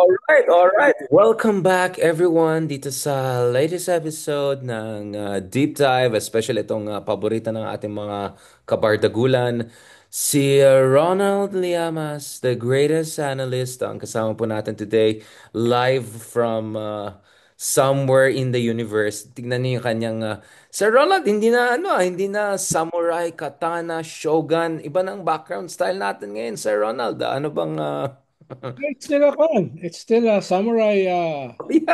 All right. Welcome back everyone dito sa latest episode ng Deep Dive, especially itong paborito ng ating mga kabardagulan, si Ronald Llamas, the greatest analyst, ang kasama po natin today, live from somewhere in the universe. Tignan niyo yung kanyang Sir Ronald, hindi na samurai, katana, shogun, iba ng background style natin ngayon, Sir Ronald. Ano bang It's still a con. It's still a samurai. Yeah. These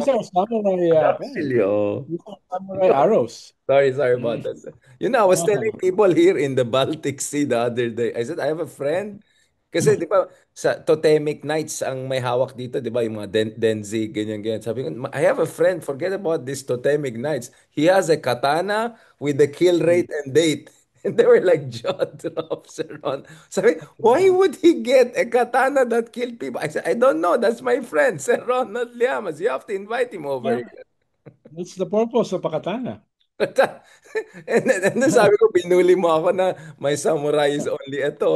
are samurai. Con. Actually, oh. These are samurai arrows. Sorry about Mm. that. I was telling people here in the Baltic Sea the other day. I said, I have a friend. Kasi, di ba, sa Totemic Knights ang may hawak dito, di ba, yung mga Denzig, ganyan. Sabi ko, I have a friend, forget about this Totemic Knights. He has a katana with the kill rate and date. And they were like, jaw drops around. Sabi, why would he get a katana that killed people? I said, I don't know. That's my friend, Sir Ronald Llamas. You have to invite him over. Yeah, that's the purpose of Pakatana. And then sabi ko, binuli mo ako na may samurai is only ito.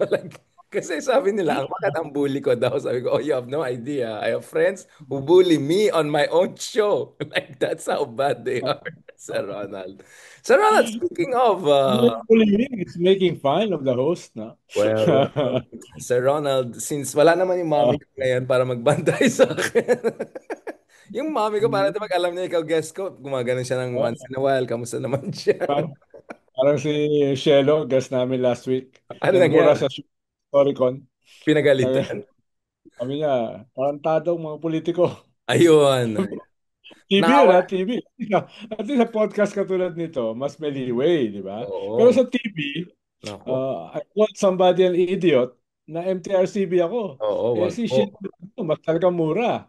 Like, kasi sabi nila, bakit ang bully ko daw? Sabi ko, oh, you have no idea. I have friends who bully me on my own show. Like, that's how bad they are, Sir Ronald. Sir Ronald, speaking of, It's making fun of the host, no? well, Sir Ronald, since wala naman yung Uh, mami ko ngayon para magbantay sa akin. Yung mami ko, para pag alam niya ikaw guest ko, gumagano siya ng once in a while. Kamusta naman siya? parang si Shelo, guest namin last week. Ano Nagmura nangyari? sa Storycon. Pinagalitan. Sabi niya, tarantadong mga politiko. Ayun. TV yun Nakawa. ha, TV. At least sa podcast katulad nito, mas may leeway, di ba? Pero Oo. sa TV, Nako. I called somebody an idiot na MTRCB ako. Oo, Eh wag si po. shit, mas talagang mura.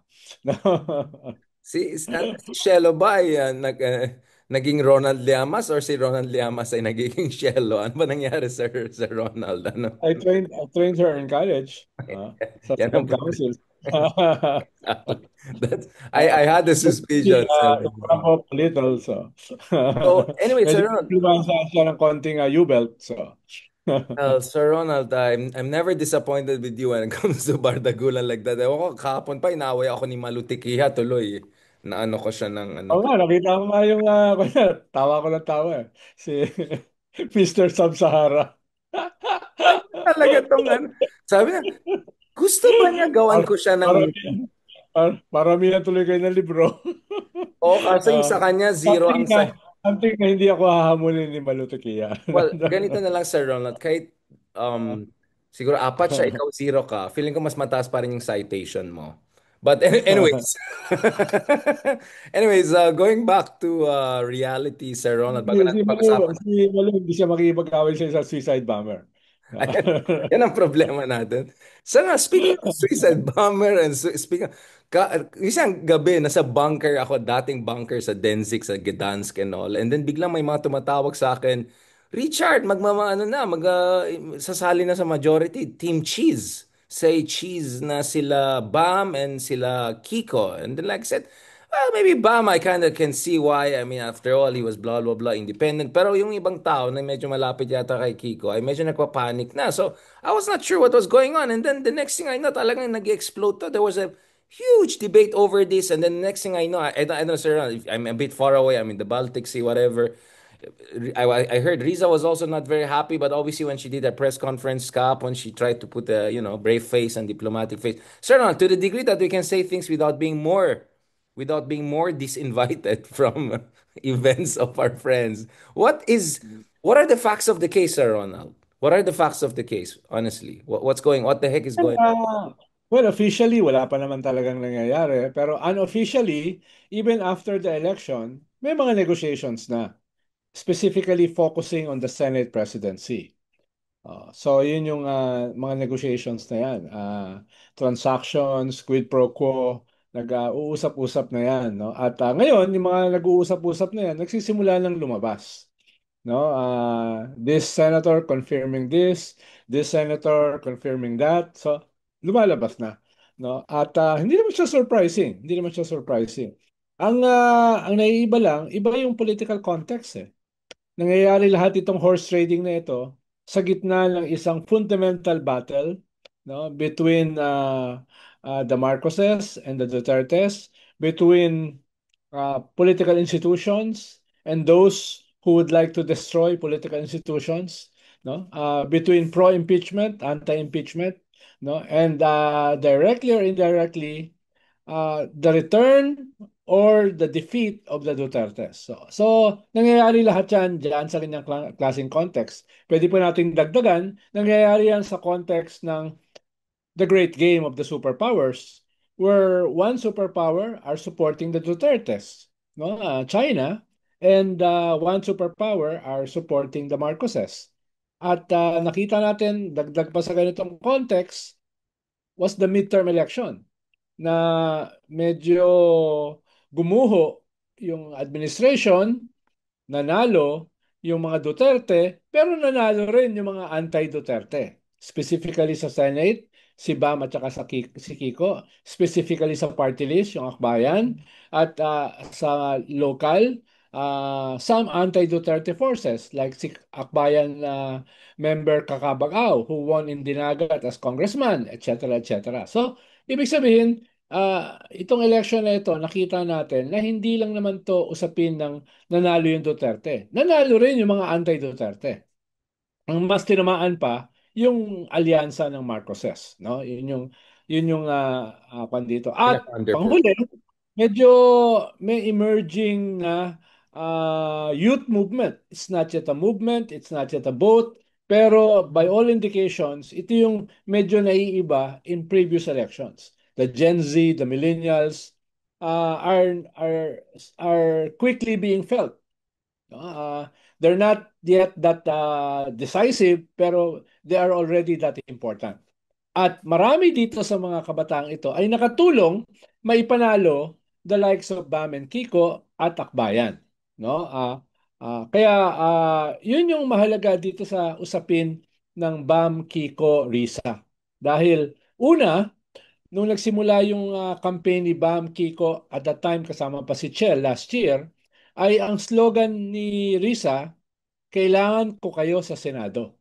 Si Shelo ba ay naging Ronald Llamas or si Ronald Llamas ay nagiging Shelo? Ano ba nangyari, Sir Ronald? Ano? I trained her in college sa Yan ang student problema. council. I had a suspicion, Sir Ronald. Up a little, so. So, anyway, Medyo Sir Ronald, influensya siya ng konting U-belt, so. Sir Ronald, I'm never disappointed with you when it comes to Bardagulan like that. Ewan ko, kahapon pa, inaway ako ni Malutikiha tuloy. Na ano ko siya ng ano. Oo nga, nakita ko nga yung, tawa ko ng tawa eh. Si Mr. Sub-Sahara. Talaga tong ano. Sabi niya, gusto ba niya gawan Para, ko siya ng paramihan tuloy kayo ng libro. o kasi yung Ah, sa kanya zero something ang na, something na hindi ako hahamulin ni Malutikia. well, ganito na lang Sir Ronald, kahit siguro apat siya, ikaw zero ka, feeling ko mas mataas pa rin yung citation mo. But anyways, going back to reality, Sir Ronald, bago natin pag-usapan. Si Malu, hindi siya makikipag-away sa suicide bomber. Ayan, yan ang problema natin. So nga, speaking of suicide bomber and speaking, isang gabi, nasa bunker ako, dating bunker sa Danzig, sa Gdansk and all. And then biglang may mga tumatawag sa akin, Richard, sasali na sa majority, Team Cheese. Say Cheese na sila Bam and sila Kiko. And then like I said, well, maybe Bam, I kind of can see why. I mean, after all, he was blah, blah, blah, independent. Pero yung ibang tao na medyo malapit yata kay Kiko, ay medyo nagpapanik na. So, I was not sure what was going on. And then the next thing I know, talagang nag-explode to. There was a huge debate over this. And then the next thing I know, I don't know, sir, I'm a bit far away. I'm in the Baltic Sea, whatever. I heard Riza was also not very happy, but obviously when she did a press conference, Cap, when she tried to put a brave face and diplomatic face, sir, no, to the degree that we can say things without being more disinvited from events of our friends. What are the facts of the case, Sir Ronald? What are the facts of the case? Honestly, what the heck is going on? Well, officially, wala pa naman talagang nangyayari. Pero unofficially, even after the election, may mga negotiations na. Specifically focusing on the Senate presidency. So, yun yung mga negotiations na yan. Transactions, quid pro quo, nag-uusap-usap na yan. No? At ngayon, yung mga nag-uusap-usap na yan, nagsisimula ng lumabas. No? This senator confirming this senator confirming that. So, lumalabas na. No? At hindi naman siya surprising. Hindi naman siya surprising. Ang naiiba lang, iba yung political context eh. Nangyayari lahat itong horse trading na ito sa gitna ng isang fundamental battle no, between the Marcoses and the Dutertes, between political institutions and those who would like to destroy political institutions, no, between pro-impeachment, anti-impeachment, no, and directly or indirectly, the return or the defeat of the Dutertes. So nangyayari lahat yan dyan sa kanyang klaseng context. Pwede po nating dagdagan, nangyayari yan sa context ng the great game of the superpowers, where one superpower are supporting the Dutertes, no? China, and one superpower are supporting the Marcoses. At nakita natin, dagdag pa sa ganitong context, was the midterm election na medyo gumuho yung administration, nanalo yung mga Duterte, pero nanalo rin yung mga anti-Duterte. Specifically sa Senate, si Bam at saka si Kiko. Specifically sa party list, yung Akbayan. At sa local, some anti-Duterte forces like si Akbayan member Kakabagaw who won in Dinagat as congressman, etc. etc. So, ibig sabihin, itong election na ito, nakita natin na hindi lang naman to usapin ng nanalo yung Duterte. Nanalo rin yung mga anti-Duterte. Ang mas tinamaan pa yung alyansa ng Marcoses, no? Yun yung kwan dito. At Pinaka-underperform. panghuli, medyo may emerging na youth movement. It's not yet a movement, it's not yet a vote, pero by all indications, ito yung medyo naiiba in previous elections. The Gen Z, the millennials are quickly being felt. They're not yet that decisive, pero they are already that important. At marami dito sa mga kabataang ito ay nakatulong maipanalo the likes of Bam and Kiko at Akbayan. No? Kaya yun yung mahalaga dito sa usapin ng Bam, Kiko, Risa. Dahil una, nung nagsimula yung campaign ni Bam Kiko at that time kasama pa si Chel last year, ay ang slogan ni Risa, kailangan ko kayo sa Senado.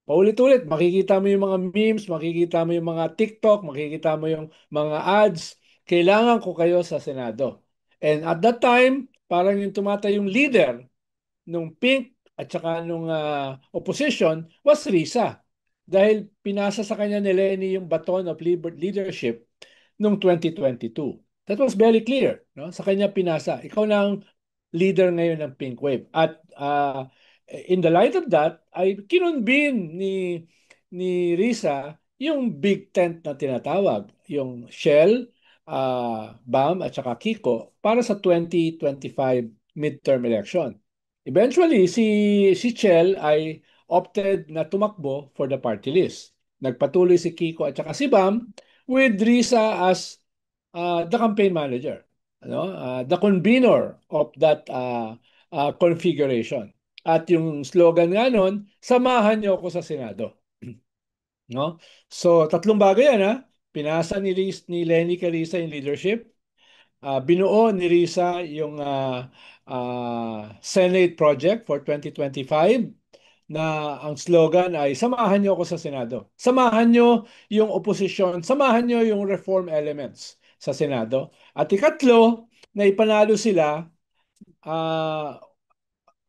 Paulit-ulit, makikita mo yung mga memes, makikita mo yung mga TikTok, makikita mo yung mga ads, kailangan ko kayo sa Senado. And at that time, parang yung tumatayong leader nung Pink at saka nung opposition was Risa. Dahil pinasa sa kanya ni Lenny yung baton of leadership noong 2022. That was very clear. No? Sa kanya pinasa. Ikaw na ang leader ngayon ng Pink Wave. At in the light of that, ay kinonvene ni Risa yung big tent na tinatawag. Yung Shell, BAM at saka Kiko para sa 2025 midterm election. Eventually, si Chel ay opted na tumakbo for the party list. Nagpatuloy si Kiko at saka si Bam with Risa as the campaign manager, the convener of that configuration. At yung slogan nga nun, samahan niyo ako sa Senado. No? So, tatlong bagay yan, ha? Pinasa ni Lenny Carissa yung leadership. Binuo ni Risa yung Senate project for 2025 na ang slogan ay samahan niyo ako sa Senado. Samahan niyo yung opposition, samahan niyo yung reform elements sa Senado. At ikatlo, na ipanalo sila ah,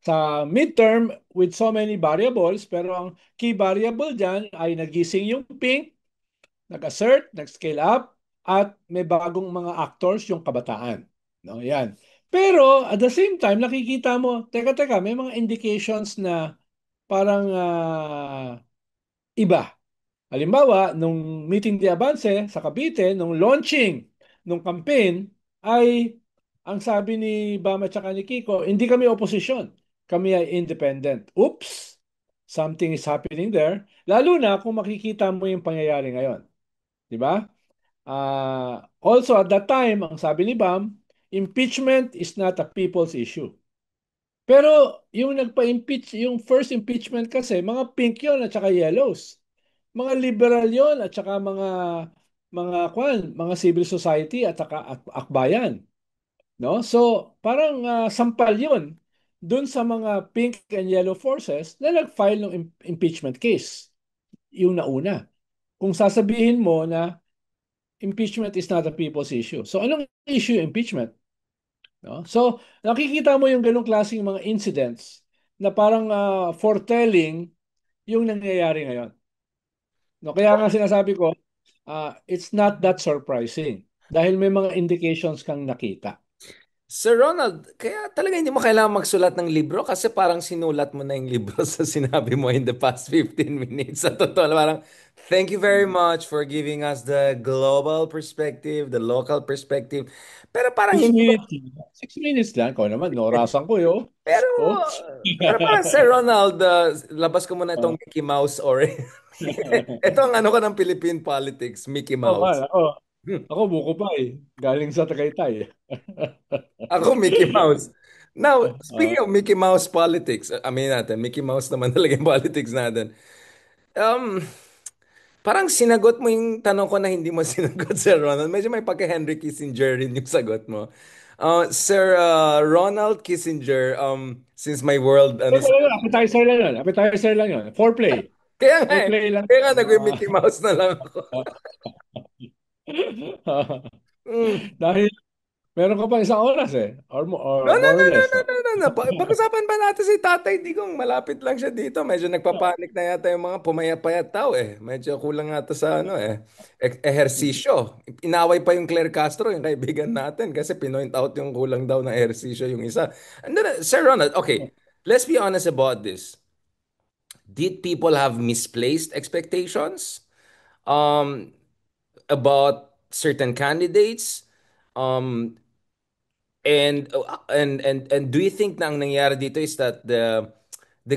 sa midterm with so many variables, pero ang key variable dyan ay nagising yung Pink, nag-assert, nag-scale up, at may bagong mga actors yung kabataan. No, yan. Pero at the same time, nakikita mo, teka, may mga indications na parang iba. Halimbawa, nung meeting de Avance sa Cavite, nung launching nung campaign, ay ang sabi ni Bama at ni Kiko, hindi kami opposition. Kami ay independent. Oops! Something is happening there. Lalo na kung makikita mo yung pangyayari ngayon. Di ba? Also at that time, ang sabi ni Bam, impeachment is not a people's issue. Pero yung nagpa-impeach, yung first impeachment kasi, mga pink yun at saka yellows. Mga liberal yon at saka mga civil society at saka akbayan, no? So, parang sampal 'yon doon sa mga pink and yellow forces na nag-file ng impeachment case, yung nauna. kung sasabihin mo na impeachment is not a people's issue. So anong issue yung impeachment? No? So nakikita mo yung ganong klaseng mga incidents na parang foretelling yung nangyayari ngayon. No, kaya nga sinasabi ko, it's not that surprising dahil may mga indications kang nakita. Sir Ronald, kaya talaga hindi mo kailangan magsulat ng libro kasi parang sinulat mo na yung libro sa sinabi mo in the past 15 minutes. Sa totoo, parang thank you very much for giving us the global perspective, the local perspective. Pero parang Six hindi mo, minutes. 6 minutes lang. Ikaw naman, orasan ko yun. pero, Oh. pero parang Sir Ronald, labas ko muna itong Oh. Mickey Mouse or ito ang ano ko ng Philippine politics, Mickey Oh, man. Mouse. Ako buko pa eh. Galing sa Tagaytay eh. Ako, Mickey Mouse. Now, speaking Ah, of Mickey Mouse politics, amin natin, Mickey Mouse naman talaga yung politics natin. Um, Parang sinagot mo yung tanong ko na hindi mo sinagot, Sir Ronald. Medyo may pagka-Henry Kissinger rin yung sagot mo. Sir Ronald Kissinger, since my world, ano, Teka lang, appetizer lang yun. Appetizer lang yun. Foreplay. kaya nga eh, Foreplay lang. kaya nga Ah, nag-Mickey Mouse na lang ako. Mm. dahil meron ka pa isang oras eh. No, Or no, more no, or no, less. no, no, no, no. Pag-usapan ba natin si Tatay Digong? Malapit lang siya dito. Medyo nagpapanik na yata yung mga pumayat-payat tao eh. Medyo kulang nga to sa ano eh. Ehersisyo. Inaway pa yung Claire Castro, yung kaibigan natin, kasi pinoint out yung kulang daw na ehersisyo yung isa. And then, Sir Ronald, okay, let's be honest about this. Did people have misplaced expectations about certain candidates? Um, and do you think na ang nangyayari dito is that the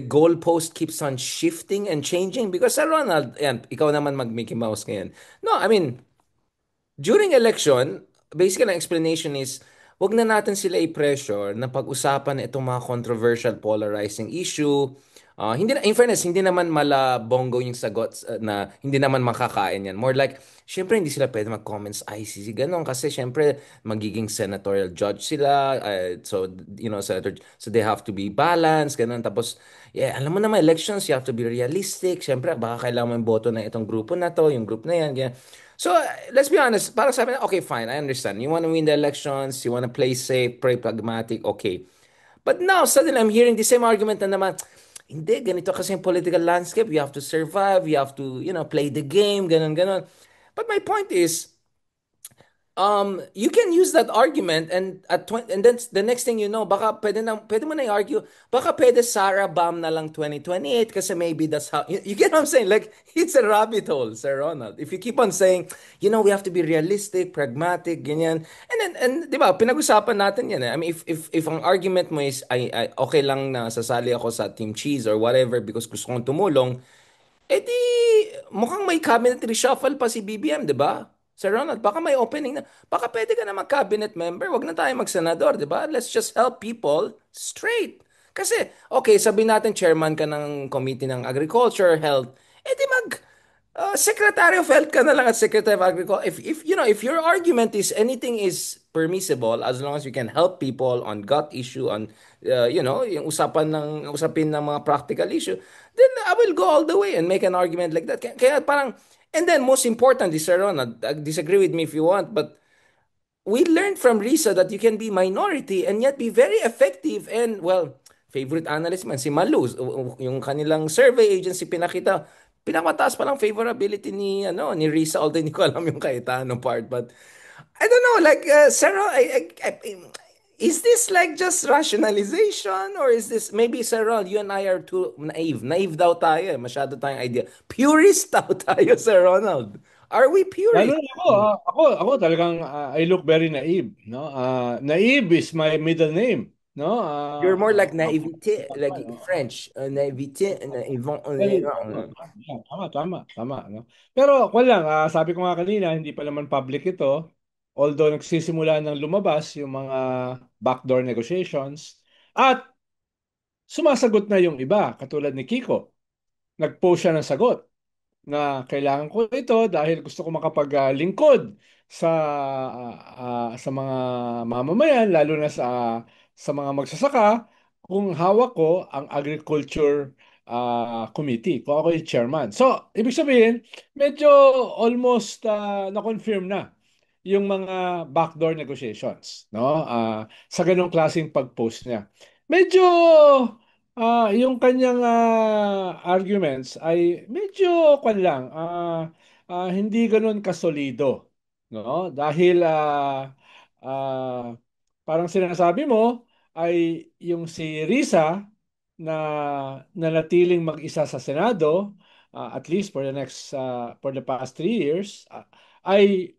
goalpost keeps on shifting and changing? Because Sir Ronald, yan, ikaw naman mag-Mickey Mouse ngayon. No, I mean, during election, basically ang explanation is, wag na natin sila i-pressure na pag-usapan itong mga controversial polarizing issue. Hindi na, in fairness, hindi naman mala bongo yung sagot na hindi naman makakain yan. More like, syempre hindi sila pwede mag-comments ICC, ganun. Kasi syempre, magiging senatorial judge sila. So, so they have to be balanced, ganun. Tapos, yeah, alam mo naman, elections, you have to be realistic. Syempre, baka kailangan mo yung boto ng itong grupo na to, yung group na yan, ganyan. So, let's be honest. Para sa amin, okay, fine. I understand. You want to win the elections. You want to play safe, play pragmatic. Okay. But now, suddenly, I'm hearing the same argument na naman, hindi, ganito kasi yung political landscape. You have to survive. You have to, play the game, ganun, ganun. But my point is, you can use that argument and and then the next thing you know, baka pwede mo na i-argue, baka pwede Sarah bomb na lang 2028 kasi maybe that's how, you get what I'm saying? Like, it's a rabbit hole, Sir Ronald. If you keep on saying, we have to be realistic, pragmatic, ganyan. And di ba, pinag-usapan natin yan eh. I mean, if ang argument mo is, ay, okay lang na sasali ako sa Team Cheese or whatever because gusto kong tumulong, eh di, mukhang may cabinet reshuffle pa si BBM, di ba? Sir Ronald, baka may opening na. Baka pwede ka na mag-cabinet member. Wag na tayo mag-senador, di ba? Let's just help people straight. Kasi, okay, sabihin natin chairman ka ng committee ng agriculture, health. Eh di Secretary of Health ka na lang at Secretary of Agriculture. If your argument is anything is permissible as long as you can help people on gut issue, on, yung usapin ng mga practical issue, then I will go all the way and make an argument like that. Kaya parang, and then most important, Sir Ron, disagree with me if you want, but we learned from Risa that you can be minority and yet be very effective and well, favorite analyst man si Malu, yung kanilang survey agency pinakmataas pa lang favorability ni Risa, although hindi ko alam yung Cayetano part, but I don't know, like Sarah, is this like just rationalization or is this maybe Sarah, you and I are too naive daw tayo, masyado tayong idea, purist daw tayo, Sir Ronald, are we Lalo purist? na ako talagang I look very naive, no? Naive is my middle name, no? You're more like Ako, naivete, like French. Naivete, naivant. well, tama, no? Pero ako lang, sabi ko nga kanina, hindi pa naman public ito. Although nagsisimula ng lumabas yung mga backdoor negotiations at sumasagot na yung iba, katulad ni Kiko. Nag-post siya ng sagot na kailangan ko ito dahil gusto ko makapaglingkod sa sa mga mamamayan, lalo na sa mga magsasaka, kung hawak ko ang agriculture committee, kung ako yung chairman. So, ibig sabihin, medyo almost na-confirm na yung mga backdoor negotiations, no? Sa ganong klaseng pag-post niya. Medyo yung kanyang arguments ay medyo kwan lang, hindi ganun kasolido, no? Dahil parang sinasabi mo ay yung si Risa na nanatiling mag-isa sa Senado, at least for the past 3 years, ay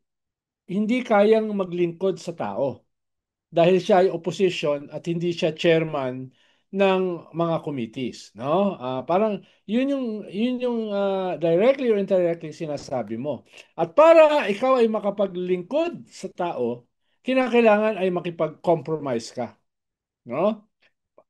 hindi kayang maglingkod sa tao dahil siya ay opposition at hindi siya chairman ng mga committees, no? Parang yun yung directly or indirectly sinasabi mo. At para ikaw ay makapaglingkod sa tao, kinakailangan ay makipag-compromise ka, no?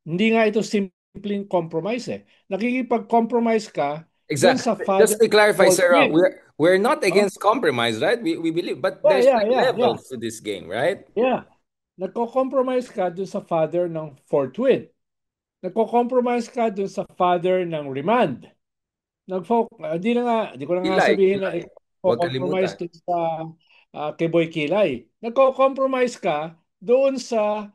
Hindi nga ito simpleng compromise eh. Nakikipag-compromise ka doon Exactly. sa Just father to clarify, fault sir, twin. we're not No? against compromise, right? We believe, but Yeah, there's yeah, like yeah, yeah. levels to this game, right? Yeah. Nagko-compromise ka doon sa father ng forthwith. Nagko-compromise ka doon sa father ng remand. Di na nga, di ko na nga Kilay, sabihin na kilay. Huwag compromise kalimutan. doon sa kay Boy Kilay. Nagko-compromise ka doon sa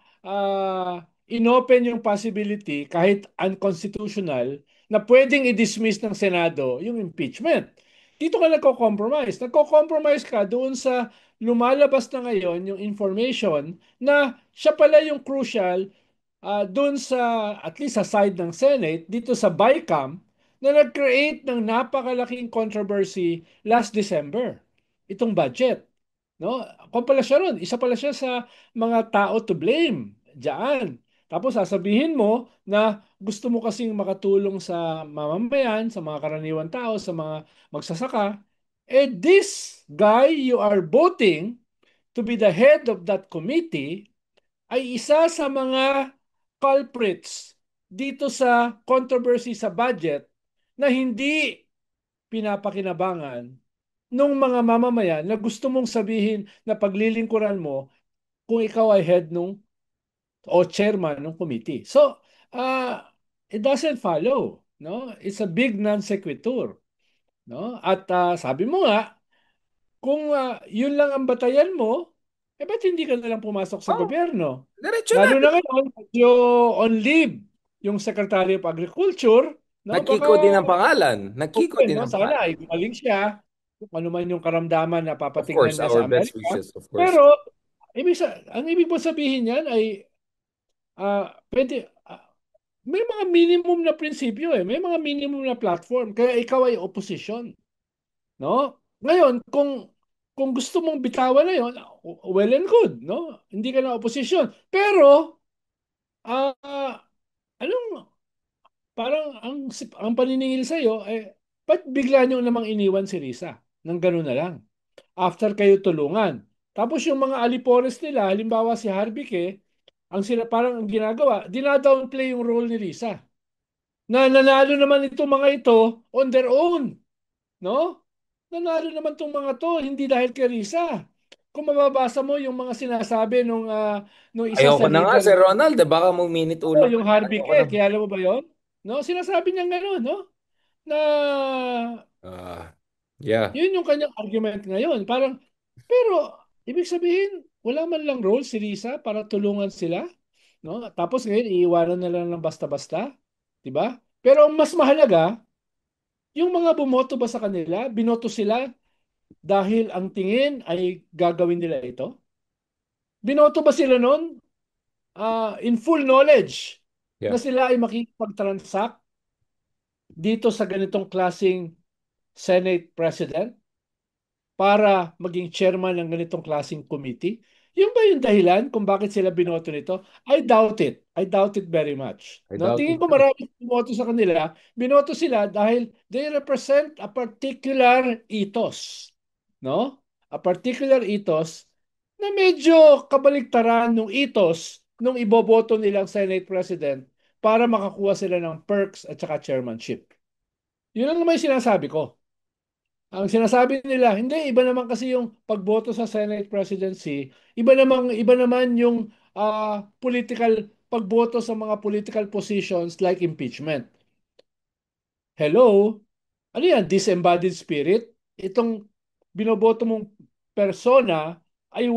inopen yung possibility kahit unconstitutional na pwedeng i-dismiss ng Senado yung impeachment. Dito ka nagko-compromise. Nagko-compromise ka doon sa lumalabas na ngayon yung information na siya pala yung crucial doon sa, at least sa side ng Senate, dito sa BICAM, na nag-create ng napakalaking controversy last December. Itong budget. No? Kung pala siya ron, isa pala siya sa mga tao to blame. Diyan. Tapos sasabihin mo na gusto mo kasing makatulong sa mamamayan, sa mga karaniwan tao, sa mga magsasaka. Eh this guy you are voting to be the head of that committee ay isa sa mga culprits dito sa controversy sa budget na hindi pinapakinabangan ng mga mamamayan na gusto mong sabihin na paglilingkuran mo kung ikaw ay head nung o chairman ng committee. So, it doesn't follow, no? It's a big non sequitur, no? At sabi mo nga, kung yun lang ang batayan mo, eh ba't hindi ka na lang pumasok sa Oh, gobyerno? diretso na. Lalo na ngayon, medyo on leave yung Secretary of Agriculture, no? Baka Nagkiko din ang pangalan. Nagkiko open, din no? ang Sana pangalan. ay gumaling siya kung ano man yung karamdaman na Of papatingnan course, niya our sa best Amerika. wishes, of course. Pero ang ibig po sabihin niyan ay pwede may mga minimum na prinsipyo eh. May mga minimum na platform. Kaya ikaw ay opposition. No? Ngayon, kung gusto mong bitawan na yon, well and good, no? Hindi ka na opposition. Pero anong parang ang paniningil sa iyo ba't bigla niyo namang iniwan si Risa? Nang gano'n na lang. After kayo tulungan. Tapos yung mga alipores nila, halimbawa si Harvike, parang ang ginagawa, dinadownplay yung role ni Risa. Na nanalo naman itong mga ito on their own. No? Nanalo naman tong mga to, hindi dahil kay Risa. Kung mababasa mo yung mga sinasabi nung isa sa Ayoko na nga, leader, Sir Ronald. Baka magminit ulo ka. yung Ayoko na. Harvike, kilala mo ba yon? No, sinasabi niya gano'n, no? Na Ah, yeah. yun yung kanyang argument ngayon. Parang, pero, ibig sabihin, wala man lang role si Risa para tulungan sila. No? Tapos ngayon, iiwanan na lang ng basta-basta. Di ba? Pero ang mas mahalaga, yung mga bumoto ba sa kanila, binoto sila dahil ang tingin ay gagawin nila ito? Binoto ba sila noon in full knowledge na Yeah. sila ay makikipag-transact dito sa ganitong klasing Senate President para maging chairman ng ganitong klaseng committee? Yung ba yung dahilan kung bakit sila binoto nito? I doubt it. I doubt it very much. I No, doubt tingin it ko too. marami binoto sa kanila. Binoto sila dahil they represent a particular ethos. No? A particular ethos na medyo kabaligtaran ng ethos nung iboboto nilang Senate President para makakuha sila ng perks at saka chairmanship. Yun lang naman yung sinasabi ko. Ang sinasabi nila, hindi, iba naman kasi yung pagboto sa Senate presidency, iba naman yung political pagboto sa mga political positions like impeachment. Hello? Ano yan? Disembodied spirit? Itong binoboto mong persona ay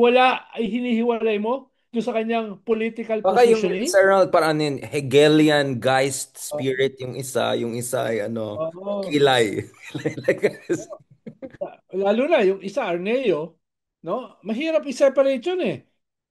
hinihiwalay mo doon sa kanyang political Baka yung positioning? Sir Ronald, parang ano yun, Hegelian Geist Oo. spirit yung isa ay ano, Oo. kilay. Like, Lalo na yung isa, Arneo, no? Mahirap i-separate yun eh.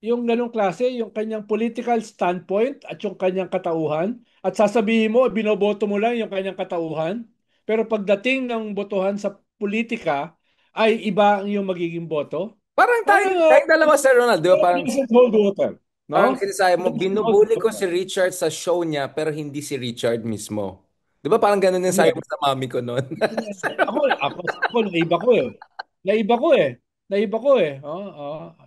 Yung ganong klase, yung kanyang political standpoint at yung kanyang katauhan. At sasabihin mo, binoboto mo lang yung kanyang katauhan. Pero pagdating ng botohan sa politika, ay iba ang yung magiging boto. parang tayo, Parang tayong dalawa, Sir Ronald, di ba? it doesn't hold water. Parang No? sinasabi It mo, doesn't hold binubuli ko water. si Richard sa show niya, pero hindi si Richard mismo. Di ba parang ganun yung sabi mo Hindi. sa mami ko noon? Ako, naiba ko eh. Naiba ko eh. Naiba ko eh.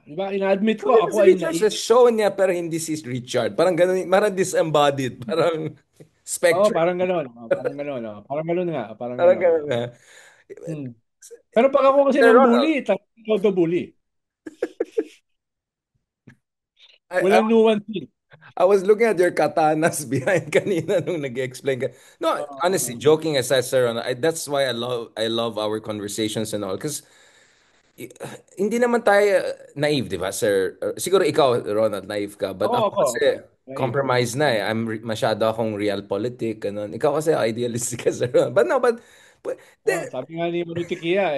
Diba? Ina-admit ko, Binubuli ko ako si ay Richard sa show niya, pero hindi si Richard. Parang ganun, parang disembodied, parang Oo, spectrum. parang gano'n. Parang gano'n. Parang gano'n nga. Parang Parang gano'n. ganun na. Hmm. Pero pag ako kasi Sir ng bully, Ronald, todo bully. I, Walang nuancing. I was looking at your katanas behind kanina nung nag-explain ka. No, honestly, Oo. joking aside, Sir Ronald, that's why I love our conversations and all. Because hindi naman tayo naive, di ba, sir? Siguro ikaw, Ronald, naive ka. But ako Ako. kasi, Naive. compromise na eh. Masyado akong realpolitik, ganun. Ikaw kasi idealistic ka, sir. Ronald. But no, but Oh, sabi nga ni Manutikia,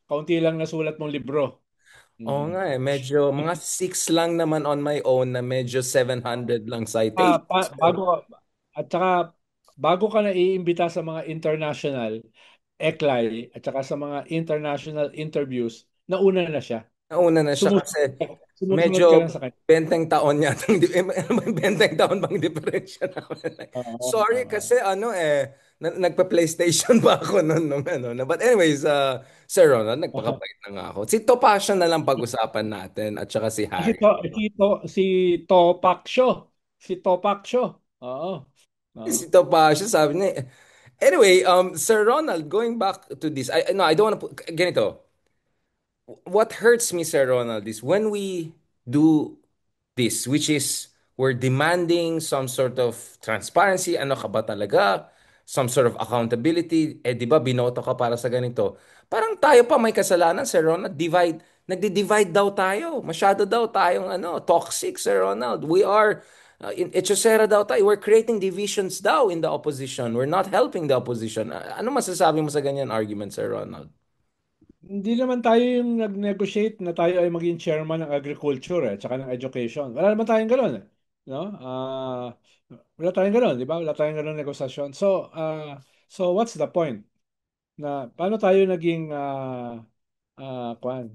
kaunti lang nasulat mong libro. oo Mm. nga eh. Medyo, mga six lang naman on my own na medyo 700 lang citations. At saka, bago ka na iimbita sa mga international ECLAI at saka sa mga international interviews, nauna na siya. Nauna na siya Sumusunod kasi ka, sumusunod ka medyo lang sa kanya. 20 taon yata. Ano ba yung 20 taon bang diferensya namin? Oo, Sorry oo. kasi ano eh, nagpa-PlayStation pa ako noon nung ano. But anyways, Sir Ronald, nagpakabait na nga ako. Si Topacio na lang pag-usapan natin at saka si Si Harry. To, si To, si Topak Show. Si Topak Show. Oo. Oo. Si Topacio sabi niya, anyway, Sir Ronald, going back to this, no, I don't want to put, ganito, what hurts me, Sir Ronald, is when we do this, which is we're demanding some sort of transparency, ano ka ba talaga? Some sort of accountability. Eh, di ba, binoto ka para sa ganito. Parang tayo pa may kasalanan, Sir Ronald. Nagdi-divide daw tayo. Masyado daw tayong toxic, Sir Ronald. We are, in Echosera daw tayo. We're creating divisions daw in the opposition. We're not helping the opposition. Ano masasabi mo sa ganyan argument, Sir Ronald? Hindi naman tayo yung nag-negotiate na tayo ay maging chairman ng agriculture tsaka ng education. Wala naman tayong gano'n. No? Wala tayong gano'n, di ba? Wala tayong gano'n negosasyon. So what's the point? Paano tayo naging kwan,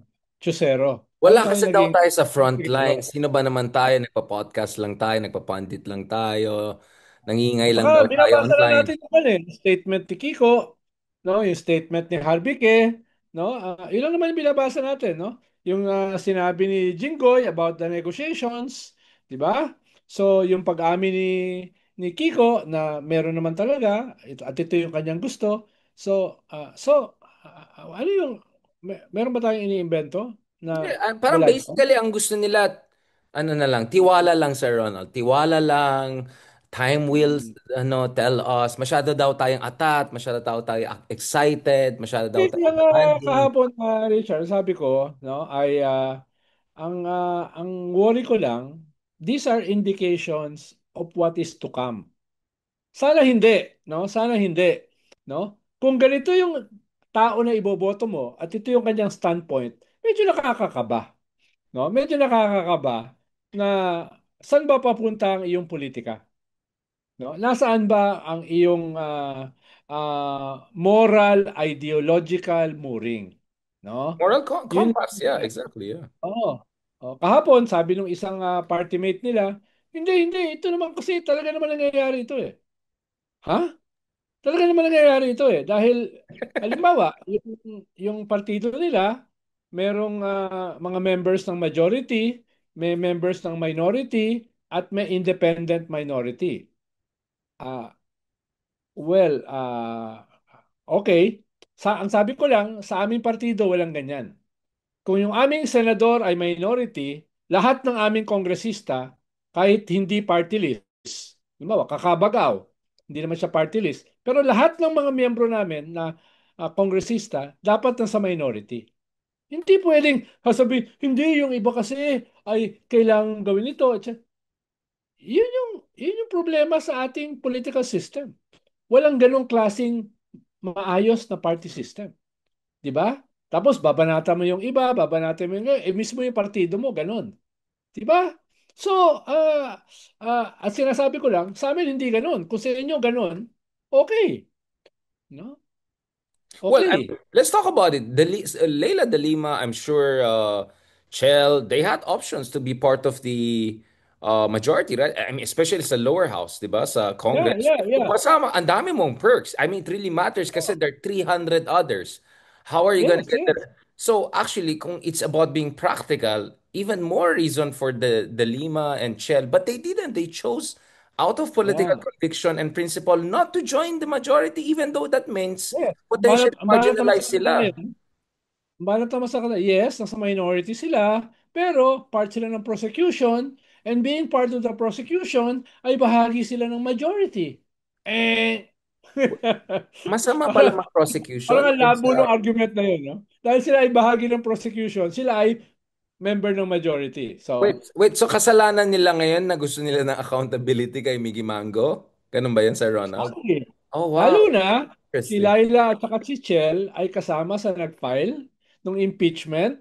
chusero? Paano Wala tayo kasi daw naging tayo sa front line. agriculture? Sino ba naman tayo? Nagpa-podcast lang tayo, nagpa-pandit lang tayo, nangingay At lang saka daw tayo binabasa na online. natin statement ni Kiko, no, yung statement ni Harbike, no? Yun lang naman yung binabasa natin, no? Yung sinabi ni Jinggoy about the negotiations, di ba? So, yung pag-amin ni Kiko na meron naman talaga at ito yung kanyang gusto. Ano yung meron ba tayong iniimbento Hindi, na parang wala ito? basically ang gusto nila, ano na lang, tiwala lang, Sir Ronald. Tiwala lang, time will Hmm. tell us. Masyado daw tayong atat, masyado daw tayo excited, masyado daw Kaya tayong nga demanding. kahapon, Richard, sabi ko, no, ang worry ko lang, these are indications of what is to come. Sana hindi, no? Sana hindi, no? Kung ganito yung tao na iboboto mo at ito yung kanyang standpoint, medyo nakakakaba, no? Medyo nakakakaba na saan ba papunta ang iyong politika, no? Nasaan ba ang iyong moral ideological mooring, no? Moral Yun. compass, yeah, exactly, yeah. Oo. Kahapon, sabi nung isang party mate nila, hindi, hindi, ito naman kasi talaga naman nangyayari ito eh. Ha? Talaga naman nangyayari ito eh. Dahil, halimbawa, yung partido nila, merong mga members ng majority, may members ng minority, at may independent minority. Ah, well, okay. Ang sabi ko lang, sa aming partido, walang ganyan. Kung yung aming senador ay minority, lahat ng aming kongresista, kahit hindi party list, halimbawa, Kakabagaw, hindi naman siya party list, Pero lahat ng mga miyembro namin na kongresista dapat nasa minority. Hindi pwedeng sasabihin, hindi, yung iba kasi ay kailangan gawin ito. Yun yung problema sa ating political system. Walang ganong klasing maayos na party system. Di ba? Tapos babanata mo yung iba, babanata mo yung mismo yung partido mo, ganon. Di ba? So, at sinasabi ko lang, sa amin hindi ganon. Kung sa inyo ganon, okay. No? Well, Okay. let's talk about it. Leila de Lima, I'm sure, Chell, they had options to be part of the majority, right? I mean, especially sa lower house, di ba? Sa Yeah, Congress. yeah, Kung yeah. kasama, ang dami mong perks. I mean, it really matters kasi there are 300 others. How are you gonna Yes, get yes. there? So, actually, kung it's about being practical, even more reason for the Lima and Chell, but they didn't. They chose out of political Yeah. conviction and principle not to join the majority, even though that means Yes. potentially Ang banat naman sa marginalized kanila sila. ngayon, ang banat naman sa kanila, yes, nasa minority sila, pero part sila ng prosecution, and being part of the prosecution, ay bahagi sila ng majority. Eh, Masama pala parang, mag-prosecution parang ang dun labo ng sa... argument na yun, no? Dahil sila ay bahagi ng prosecution, sila ay member ng majority. Wait, So, wait, so kasalanan nila ngayon na gusto nila ng accountability kay Miggy Mango? Ganun ba yan, Sir Ronald? exactly. Oh, Lalo wow. na, si Interesting. Laila at saka si Chel ay kasama sa nag-file ng impeachment,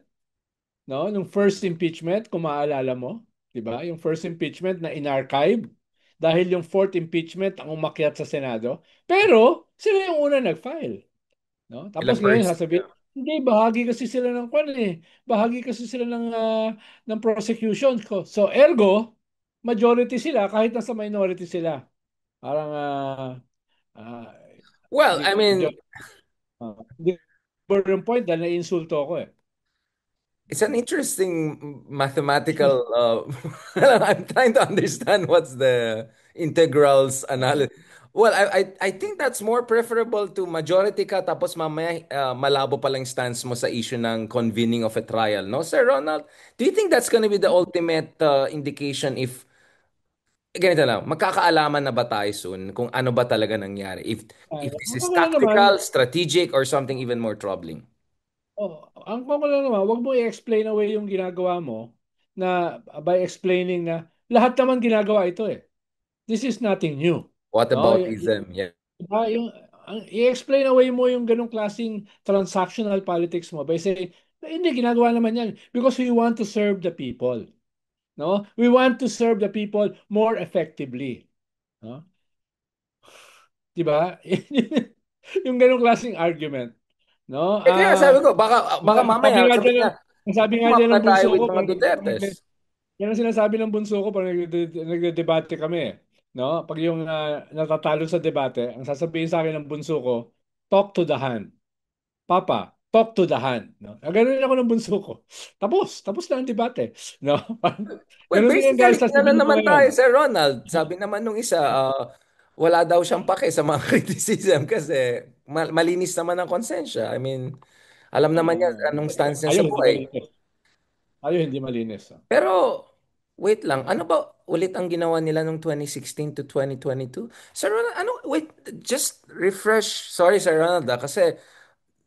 no? Nung first impeachment, kung maaalala mo, 'di ba? Yung first impeachment na inarchive dahil yung fourth impeachment ang umakyat sa Senado. Pero sila yung una nag-file, no? Ilang Tapos ngayon person? sasabihin, hindi, bahagi kasi sila ng kwan eh. Bahagi kasi sila ng prosecution ko. So ergo, majority sila kahit nasa minority sila. Parang ah, Well, I di, mean, di yung point dahil naiinsulto ako eh. it's an interesting mathematical. I'm trying to understand what's the integrals analysis. Well, I think that's more preferable to majority ka tapos mamaya malabo pa lang stance mo sa issue ng convening of a trial, no, Sir Ronald? Do you think that's gonna be the ultimate indication if ganito lang, magkakaalaman na ba tayo soon kung ano ba talaga nangyari? If this Ang is pangalan naman, tactical, strategic, or something even more troubling? ang pangalan naman, wag mo i-explain away yung ginagawa mo na by explaining na lahat naman ginagawa ito eh. This is nothing new. What No, about ism? Yeah. yung, i-explain away mo yung ganong klaseng transactional politics mo by saying, hindi, ginagawa naman yan because we want to serve the people. No? We want to serve the people more effectively. No? 'Di ba? Yung ganong klaseng argument, no? Eh kaya sabi ko, baka Sabi mamaya nga sabi niya, dyan, sabi team nga up dyan na ng tayo bunso with ko mga Dutertes. yan ang sinasabi ng bunso ko pag nagde-debate kami, no? Pag yung natatalo sa debate, ang sasabihin sa akin ng bunso ko, talk to the hand. Papa, talk to the hand, no? Ganun ako ng bunso ko. Tapos na ang debate, no? Well, Ganun din ang basically, ano sasabihin ko naman ngayon. tayo, Sir Ronald. Sabi naman nung isa, wala daw siyang pake sa mga criticism kasi malinis naman ang konsensya. I mean, alam naman niya anong stance niya Ayaw, sa hindi buhay. malinis. Ayaw, hindi malinis. Pero, wait lang, ano ba ulit ang ginawa nila nung 2016 to 2022? Sir Ronald, wait, just refresh. Sorry, Sir Ronald, kasi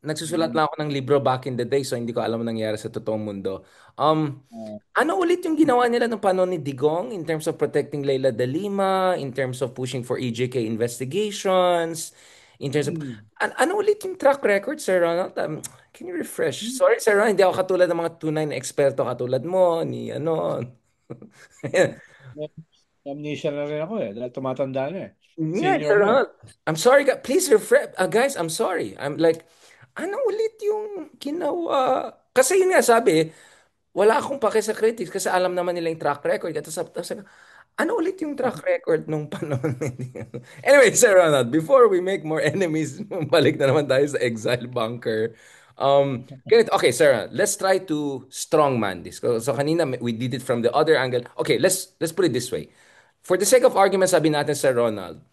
nagsusulat Mm. lang ako ng libro back in the day, so hindi ko alam ang nangyari sa totoong mundo. Ano ulit yung ginawa nila ng panahon ni Digong in terms of protecting Leila de Lima, in terms of pushing for EJK investigations, in terms of... Mm. ano ulit yung track record, Sir Ronald? Can you refresh? Mm. Sorry, Sir Ronald, hindi ako katulad ng mga tunay na eksperto katulad mo, ni ano. May amnesia na rin ako eh, dahil tumatanda na eh. Yeah, Senior Sir na eh. Ronald. I'm sorry, please refresh. Guys, I'm sorry. I'm like, ano ulit yung ginawa? Kasi yun nga sabi, wala akong pake sa critics kasi alam naman nila yung track record. Tapos sabi, ano ulit yung track record nung panahon? Anyway, Sir Ronald, before we make more enemies, balik na naman tayo sa exile bunker. Okay, Sir Ronald, let's try to strongman this. So kanina, we did it from the other angle. Okay, let's put it this way. For the sake of argument, sabi natin, Sir Ronald,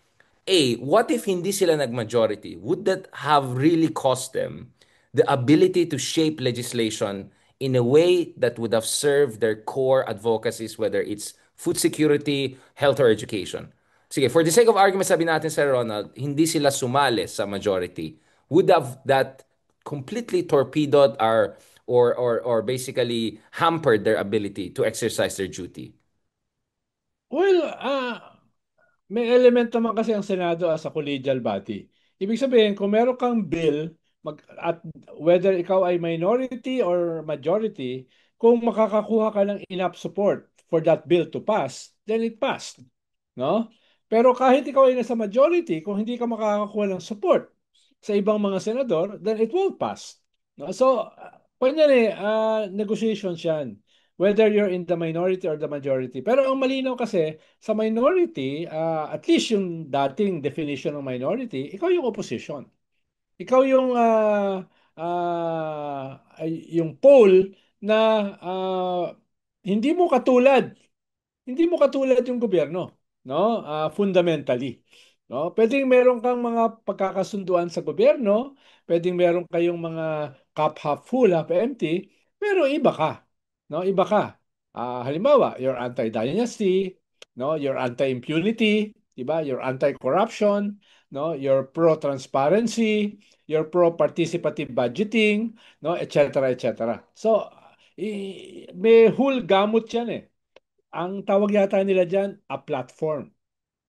what if hindi sila nag-majority? Would that have really cost them the ability to shape legislation in a way that would have served their core advocacies, whether it's food security, health, or education? sige, for the sake of argument, sabi natin sa Ronald, hindi sila sumali sa majority. Would have that completely torpedoed or basically hampered their ability to exercise their duty? Well, may element naman kasi ang Senado as a collegial body. Ibig sabihin, kung meron kang bill, at whether ikaw ay minority or majority, kung makakakuha ka ng enough support for that bill to pass, then it passed. No? Pero kahit ikaw ay nasa majority, kung hindi ka makakakuha ng support sa ibang mga senador, then it won't pass. No? So, kunyari, negotiations yan. Whether you're in the minority or the majority. Pero ang malinaw kasi, sa minority, at least yung dating definition ng minority, ikaw yung opposition. Ikaw yung pole na ah, hindi mo katulad yung gobyerno, no? Fundamentally, no? Pwedeng meron kang mga pagkakasunduan sa gobyerno, pwedeng meron kayong mga cup half full, half empty, pero iba ka, no? Iba ka. Halimbawa, you're anti-dynasty, no? You're anti-impunity, 'di ba? You're anti-corruption, no? You're pro-transparency, you're pro-participative budgeting, no? Et cetera, et cetera. So, may whole gamut 'yan eh. Ang tawag yata nila dyan, a platform.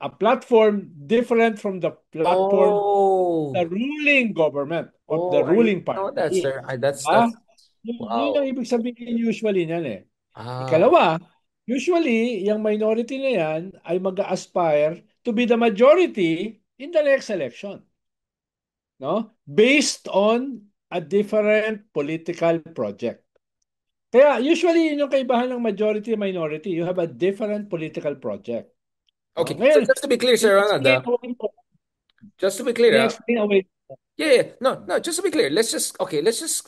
A platform different from the platform Oh, the ruling government of the oh, I ruling didn't know that, party. sir. That's Diba? Yun ang wow. ibig sabihin usually niyan eh. Ah, Ikalawa, usually, yung minority na yan ay mag-aspire to be the majority in the next election. No? Based on a different political project. Kaya usually yun yung kaibahan ng majority-minority. You have a different political project. No? okay. So Ngayon, just to be clear, Sir Ronald, ini-explain away ko. just to be clear, Ini-explain away ko. yeah, yeah. No, no, just to be clear, let's just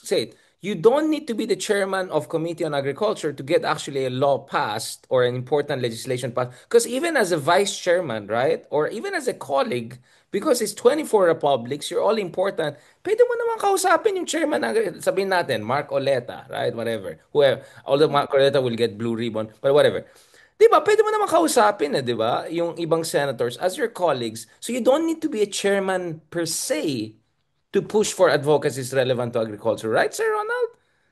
say it. You don't need to be the chairman of Committee on Agriculture to get actually a law passed or an important legislation passed. Because even as a vice chairman, right? Or even as a colleague, because it's 24 republics, you're all important. Pwede mo naman kausapin yung chairman ng, sabihin natin, Mark Oleta, right? Whatever. Whoever, although Mark Oleta will get blue ribbon, but whatever. Di ba? Pwede mo naman kausapin di ba? Yung ibang senators as your colleagues. So you don't need to be a chairman per se to push for advocacies relevant to agriculture, right, Sir Ronald?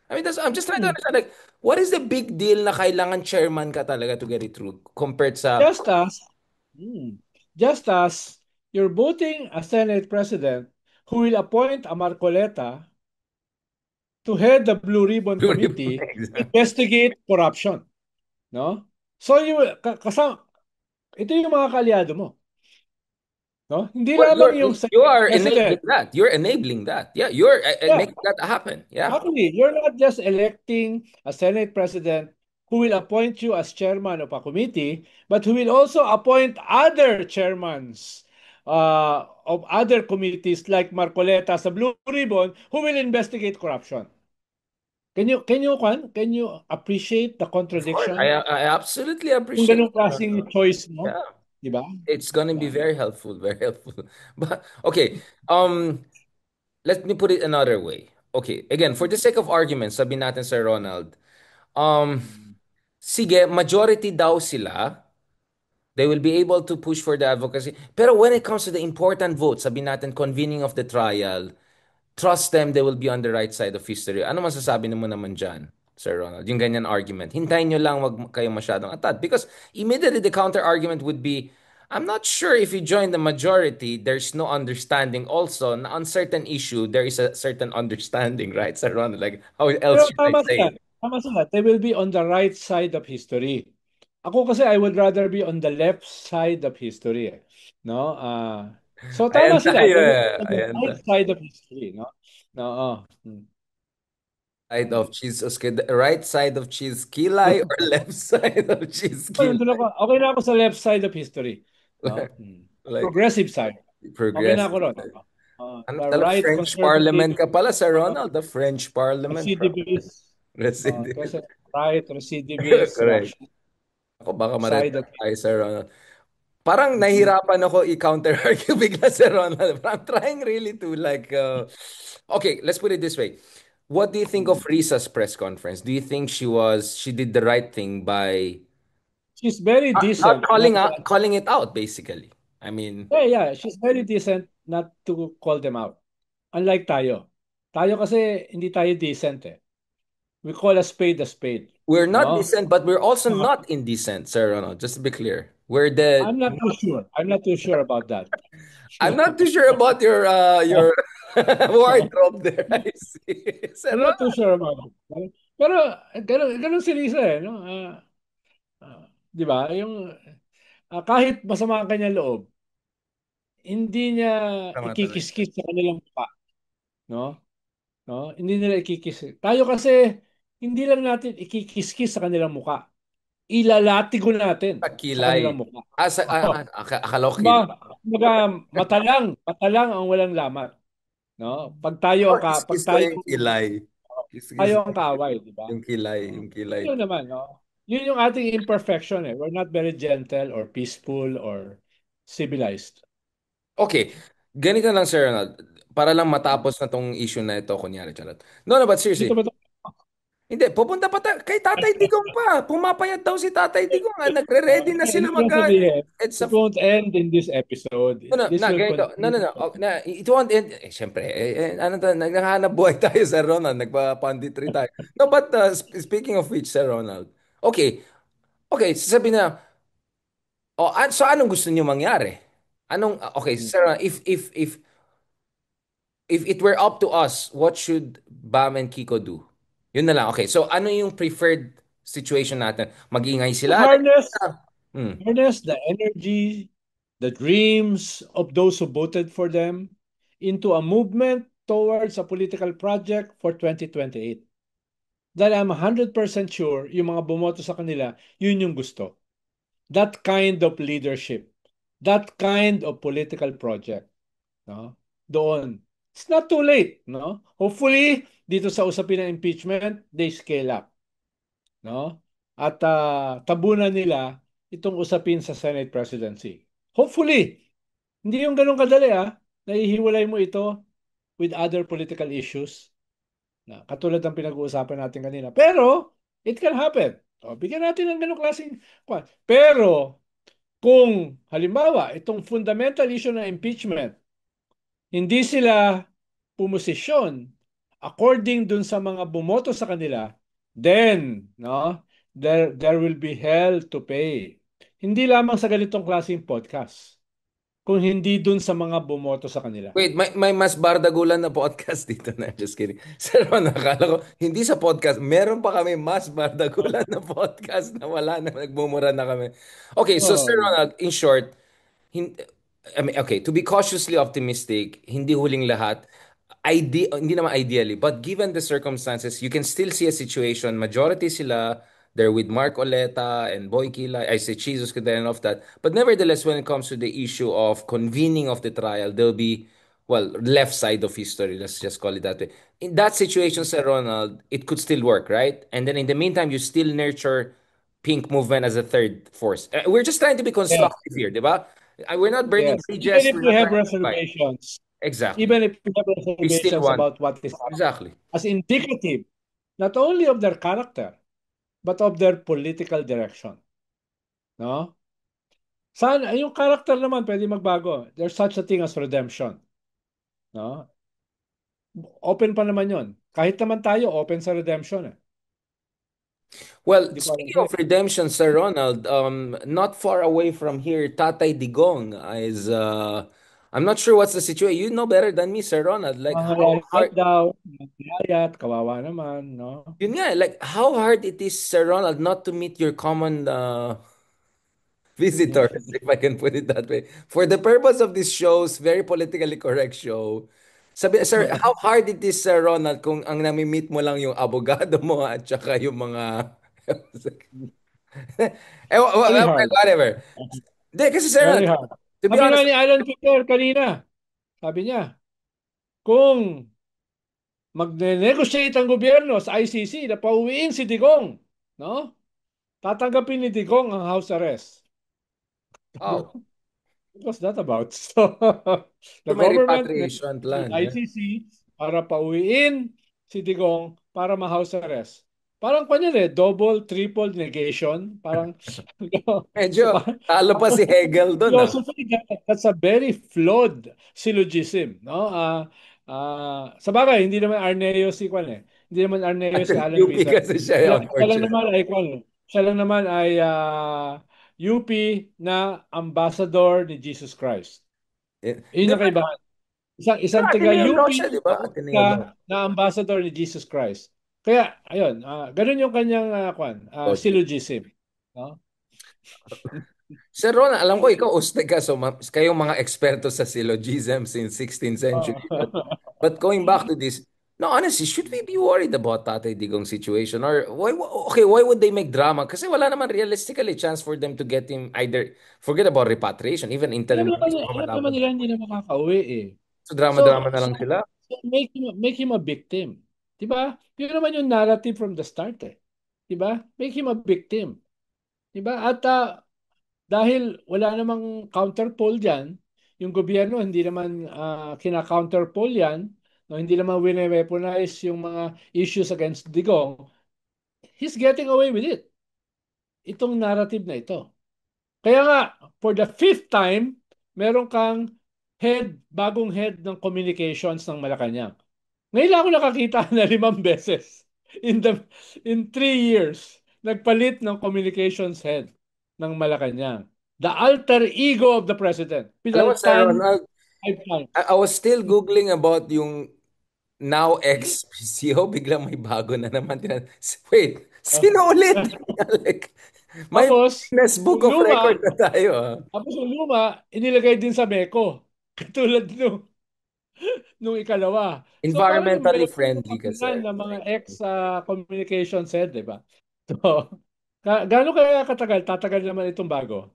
I mean, I'm just trying to Hmm. understand, like, what is the big deal na kailangan chairman ka talaga to get it through compared sa... Just as, hmm, just as you're voting a Senate President who will appoint a Marcoleta to head the Blue Ribbon Committee to investigate corruption. No? So, kasama, ito yung mga kalyado mo. No? Hindi Well, lamang yung you Senate are enabling President. that. You're enabling that. Yeah, you're Yeah, making that happen. Yeah. actually, you're not just electing a Senate President who will appoint you as chairman of a committee, but who will also appoint other chairmans of other committees like Marcoleta sa Blue Ribbon who will investigate corruption. Can you appreciate the Of course. I, contradiction? I absolutely Yung appreciate ganung klaseng choice mo, yeah. di ba? It's gonna be Yeah. very helpful, very helpful. But okay, let me put it another way. Okay, again, for the sake of argument, sabi natin sa Ronald, um, sige, majority daw sila, they will be able to push for the advocacy. Pero when it comes to the important votes, sabi natin, convening of the trial, trust them, they will be on the right side of history. Ano masasabi mo naman dyan, Sir Ronald? Yung ganyan argument. Hintayin nyo lang, wag kayo masyadong atat. Because immediately the counter argument would be, I'm not sure if you join the majority, there's no understanding also. Na on certain issue, there is a certain understanding, right, Sir Ronald? Like, how else Pero should I tama say sila. it? Tama sila. They will be on the right side of history. Ako kasi I would rather be on the left side of history. No? So Ayan tama sila. tayo They will be eh. on the Ayan right tayo. side of history. No? No. Side of cheese, okay, the right side of cheese kilay or left side of cheese kilay? Nandun ako. Okay na ako sa left side of history. No? Like, Progressive side. Okay na ako progressive. ron. Ano The tala, right French conservative, Parliament ka pala, Sir uh, Ronald? The French Parliament from recidivist, Resident. kasi right recidivist, Correct. reaction Ako baka side ma-retouch of tayo, Sir Ronald. Parang Mhm. nahihirapan ako i-counter-argue bigla, Sir Ronald. But I'm trying really to like, okay, let's put it this way. What do you think of Risa's press conference? Do you think she did the right thing by She's very not decent. calling it out, basically? I mean, Yeah, yeah, she's very decent not to call them out. Unlike tayo. Tayo kasi hindi tayo decent eh. We call a spade, we're not no? decent, but we're also not indecent, Sir Ronald. Just to be clear, we're the. I'm not too sure. I'm not too sure about that. I'm not too sure about your wardrobe there. I see, Sir I'm not too Ronald. sure about it. Pero ganun si Lisa eh, no? Di ba? Yung kahit masama ang kanyang loob, hindi niya Tama talaga. ikikiskis sa kanilang mukha, no? No? Hindi nila ikikiskis. Tayo kasi hindi lang natin ikikiskis sa kanilang mukha. Ilalatigo natin sa kanilang Kilay. mukha. Akala ko Diba? kilay. Kumbaga, mata lang ang walang lamat, no? Ako, Pag kiss ko tayo yung kilay. Kiss ang kaaway, di ba? yung kilay. No? Yung kilay. Yun naman, no? Yun yung ating imperfection eh. We're not very gentle or peaceful or civilized. Okay. Ganito lang, Sir Ronald. Para lang matapos na tong issue na ito, kunyari, charot. No, no, but Dito seriously, ba ito? hindi, pupunta pa kay Tatay Digong pa. Pumapayat daw si Tatay Digong. Nagre-ready na sila Ibig sabihin, It's a it won't end in this episode. no, no, This na, will ganito. No, no, continue. no. It won't end. Siyempre, ano to, naghahanap buhay tayo, Sir Ronald. Nagpa-punditry tayo. No, but speaking of which, Sir Ronald, okay, okay, sasabihin na, oh, so anong gusto niyo mangyari? Okay, Sir Ronald, if it were up to us, what should Bam and Kiko do? Yun na lang. Okay, so ano yung preferred situation natin? Mag-ingay sila? Harness, Hmm. harness the energy, the dreams of those who voted for them into a movement towards a political project for 2028. Dahil I'm 100% sure yung mga bumoto sa kanila, yun yung gusto. That kind of leadership, that kind of political project, no? Doon. It's not too late, no? Hopefully, dito sa usapin ng impeachment, they scale up, no? At tabunan nila itong usapin sa Senate presidency. Hopefully, hindi yung ganun kadali Nahihiwalay mo ito with other political issues katulad ng pinag-uusapan natin kanina. Pero, it can happen. Bigyan natin ng ganung klaseng kwan. Pero, kung halimbawa, itong fundamental issue ng impeachment, hindi sila pumosisyon according dun sa mga bumoto sa kanila, then, no, there will be hell to pay. Hindi lamang sa ganitong klaseng podcast, kung hindi dun sa mga bumoto sa kanila. Wait, may mas bardagulan na podcast dito na. Just kidding. Sir Ron, nakala ko, hindi sa podcast, meron pa kami mas bardagulan na podcast na wala na, nagmumura na kami. Okay, so Sir Oh, Ronald, in short, hin I mean, okay, to be cautiously optimistic, hindi huling lahat, hindi naman ideally, but given the circumstances, you can still see a situation, majority sila, they're with Mark Oleta and Boy Kilay, I say Jesus Cudero and all of that. But nevertheless, when it comes to the issue of convening of the trial, they'll be, well, left side of history, let's just call it that way. In that situation, Sir Ronald, it could still work, right? And then in the meantime, you still nurture Pink Movement as a third force. We're just trying to be yes, constructive here, di ba? We're not burning yes. Even bridges. if We're we not have trying to fight. reservations, Exactly. even if we have We still reservations want. about what is happening, Exactly. as indicative not only of their character, but of their political direction. No? Yung character naman pwede magbago. There's such a thing as redemption. No? Open pa naman yon. Kahit naman tayo, open sa redemption. Well, Hindi ko alam speaking sa'yo. of redemption, Sir Ronald, not far away from here, Tatay Digong is. I'm not sure what's the situation. You know better than me, Sir Ronald. Like Mga how yayat hard. daw, mga yayat, kawawa naman, no? Yun nga, like how hard it is, Sir Ronald, not to meet your common visitors, if I can put it that way. For the purpose of this show's very politically correct show, sir, how hard it is, Sir Ronald, kung ang nami-meet mo lang yung abogado mo at saka yung mga... Very hard. Whatever. Hindi, kasi Sir Very Ronald, hard. to be Sabi nga honest, ni Alan Peter kanina, sabi niya, kung magne-negotiate ang gobyerno sa ICC na pauwiin si Digong, no? Tatanggapin ni Digong ang house arrest. wow, What was that about? So, ito the may government repatriation negotiated with plan. Yeah. ICC para pauwiin si Digong para ma-house arrest. parang kanya double, triple negation. Parang, Medyo parang talo pa si Hegel doon ah. philosophy, that's a very flawed syllogism, no? Sa bagay, hindi naman Arneo si Kwan eh. Hindi naman Arneo si Alan UP Peter. kasi siya, Siya lang unfortunately. naman ay Kwan. Siya lang naman ay UP na ambassador ni Jesus Christ. Di Yun ang ba? kaibahan. Pero Isang taga Ateneo Law UP siya, di ba? Ateneo Law. na ambassador ni Jesus Christ. Kaya, ayun, ganun yung kanyang Logic. syllogism. No? Sir Ron, alam ko ikaw ustig ka, so kayong mga eksperto sa syllogism since 16th century. But going back to this, no, honestly, should we be worried about Tatay Digong's situation? Or okay, why would they make drama? Kasi wala naman realistically chance for them to get him either, forget about repatriation, even interim release, mukhang Alam naman malabo. nila hindi na makakauwi eh. So So, drama-drama na lang sila. make him a victim. 'Di ba? Yun naman yung narrative from the start eh. 'Di ba? Make him a victim. 'Di ba? At dahil wala namang counterpole diyan, yung gobyerno hindi naman kina-counterpole 'yan, no, hindi naman wine-weaponize yung mga issues against Digong. He's getting away with it. Itong narrative na ito. Kaya nga, for the fifth time, meron kang bagong head ng communications ng Malacanang. Ngayon lang ako nakakita na 5 beses in 3 years, nagpalit ng communications head ng Malacanang. The alter ego of the president. Alam mo, Sir Pinaltan Ronald, 5 times. I was still Googling about yung now ex-PCO, biglang may bago na naman. Wait, Ah, sino ulit? Like, may tapos, Guinness Book yung of luma, Record na tayo. Ah. inilagay din sa Meko. Katulad nung ikalawa. So parang yung Environmentally Meko friendly kasi. ng mga ex-communications head, di ba? So, gaano kaya katagal? Tatagal naman itong bago.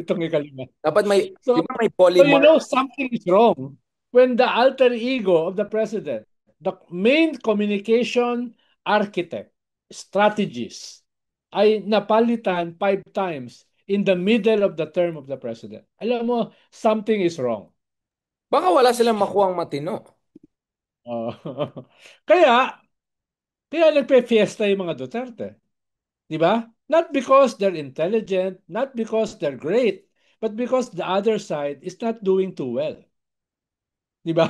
Itong ikalima. Dapat may, di So, ba may so you know polymorph? something is wrong when the alter ego of the president, the main communication architect, strategist, ay napalitan 5 times in the middle of the term of the president. Alam mo, something is wrong. Baka wala silang makuhang matino. Oh. Kaya, kaya nagpe-fiesta yung mga Duterte. Di ba? Not because they're intelligent, not because they're great, but because the other side is not doing too well. Di ba?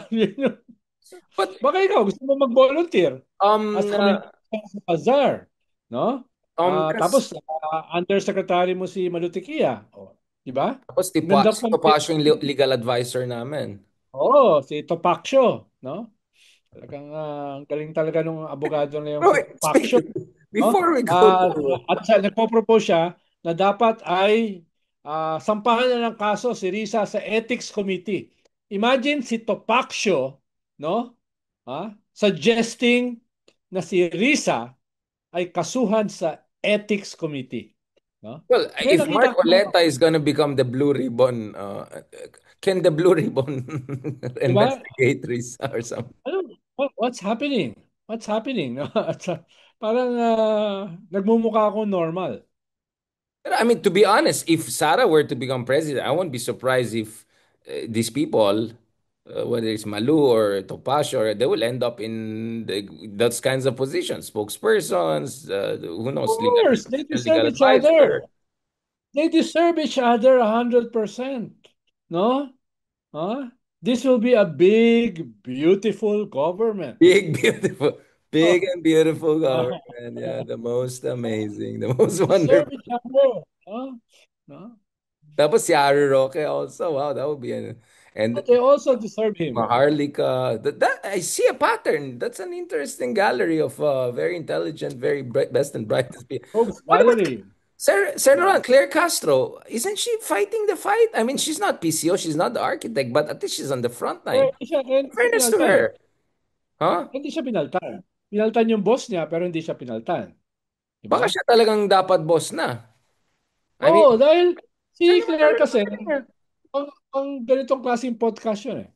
But, Baka ikaw gusto mo mag-volunteer as uh, communication sa bazaar, no? kas, Tapos undersecretary mo si Malutikia, oh, di ba? tapos Ganda si ko. Topacio yung legal advisor namin. Oo, si Topacio, no? Talagang ang galing talaga nung abogado na yung Bro, si Topacio. No? before we go to, At nagpo-propose siya na dapat ay sampahan na ng kaso si Risa sa Ethics Committee. Imagine si Topacio, no? Suggesting na si Risa ay kasuhan sa Ethics Committee. No? well, Ngayon if Mark nakita ko, Oleta is gonna become the Blue Ribbon, can the Blue Ribbon di ba? investigate Risa or something? Ano, what's happening? What's happening? No? Parang nagmumukha ako normal. I mean, to be honest, if Sarah were to become president, I won't be surprised if these people, whether it's Malu or Topacio, they will end up in those kinds of positions, spokespersons, who Of knows, course, they deserve legal each other. advisor. They deserve each other 100%. No? Huh? This will be a big, beautiful government. Big, beautiful, big Oh. and beautiful government. Yeah, the most amazing, the most Deserve wonderful. each other. Huh? No? Tapos si Ari Roque also, wow, that would be and But they also deserve him. Maharlika. I see a pattern. That's an interesting gallery of very intelligent, very best and brightest people. Rogues What about Gallery. Sir Yeah. Ron, Claire Castro? Isn't she fighting the fight? I mean, she's not PCO, she's not the architect, but at least she's on the front Eh, line. kaya In hindi siya fairness to pinaltan. her, huh? Hindi siya pinaltan. Pinaltan yung boss niya, pero hindi siya pinaltan. Di Baka ba? siya talagang dapat boss na. I mean, Oo, dahil siya si naman Claire talaga kasi, magaling. ang ganitong klaseng podcast yun eh.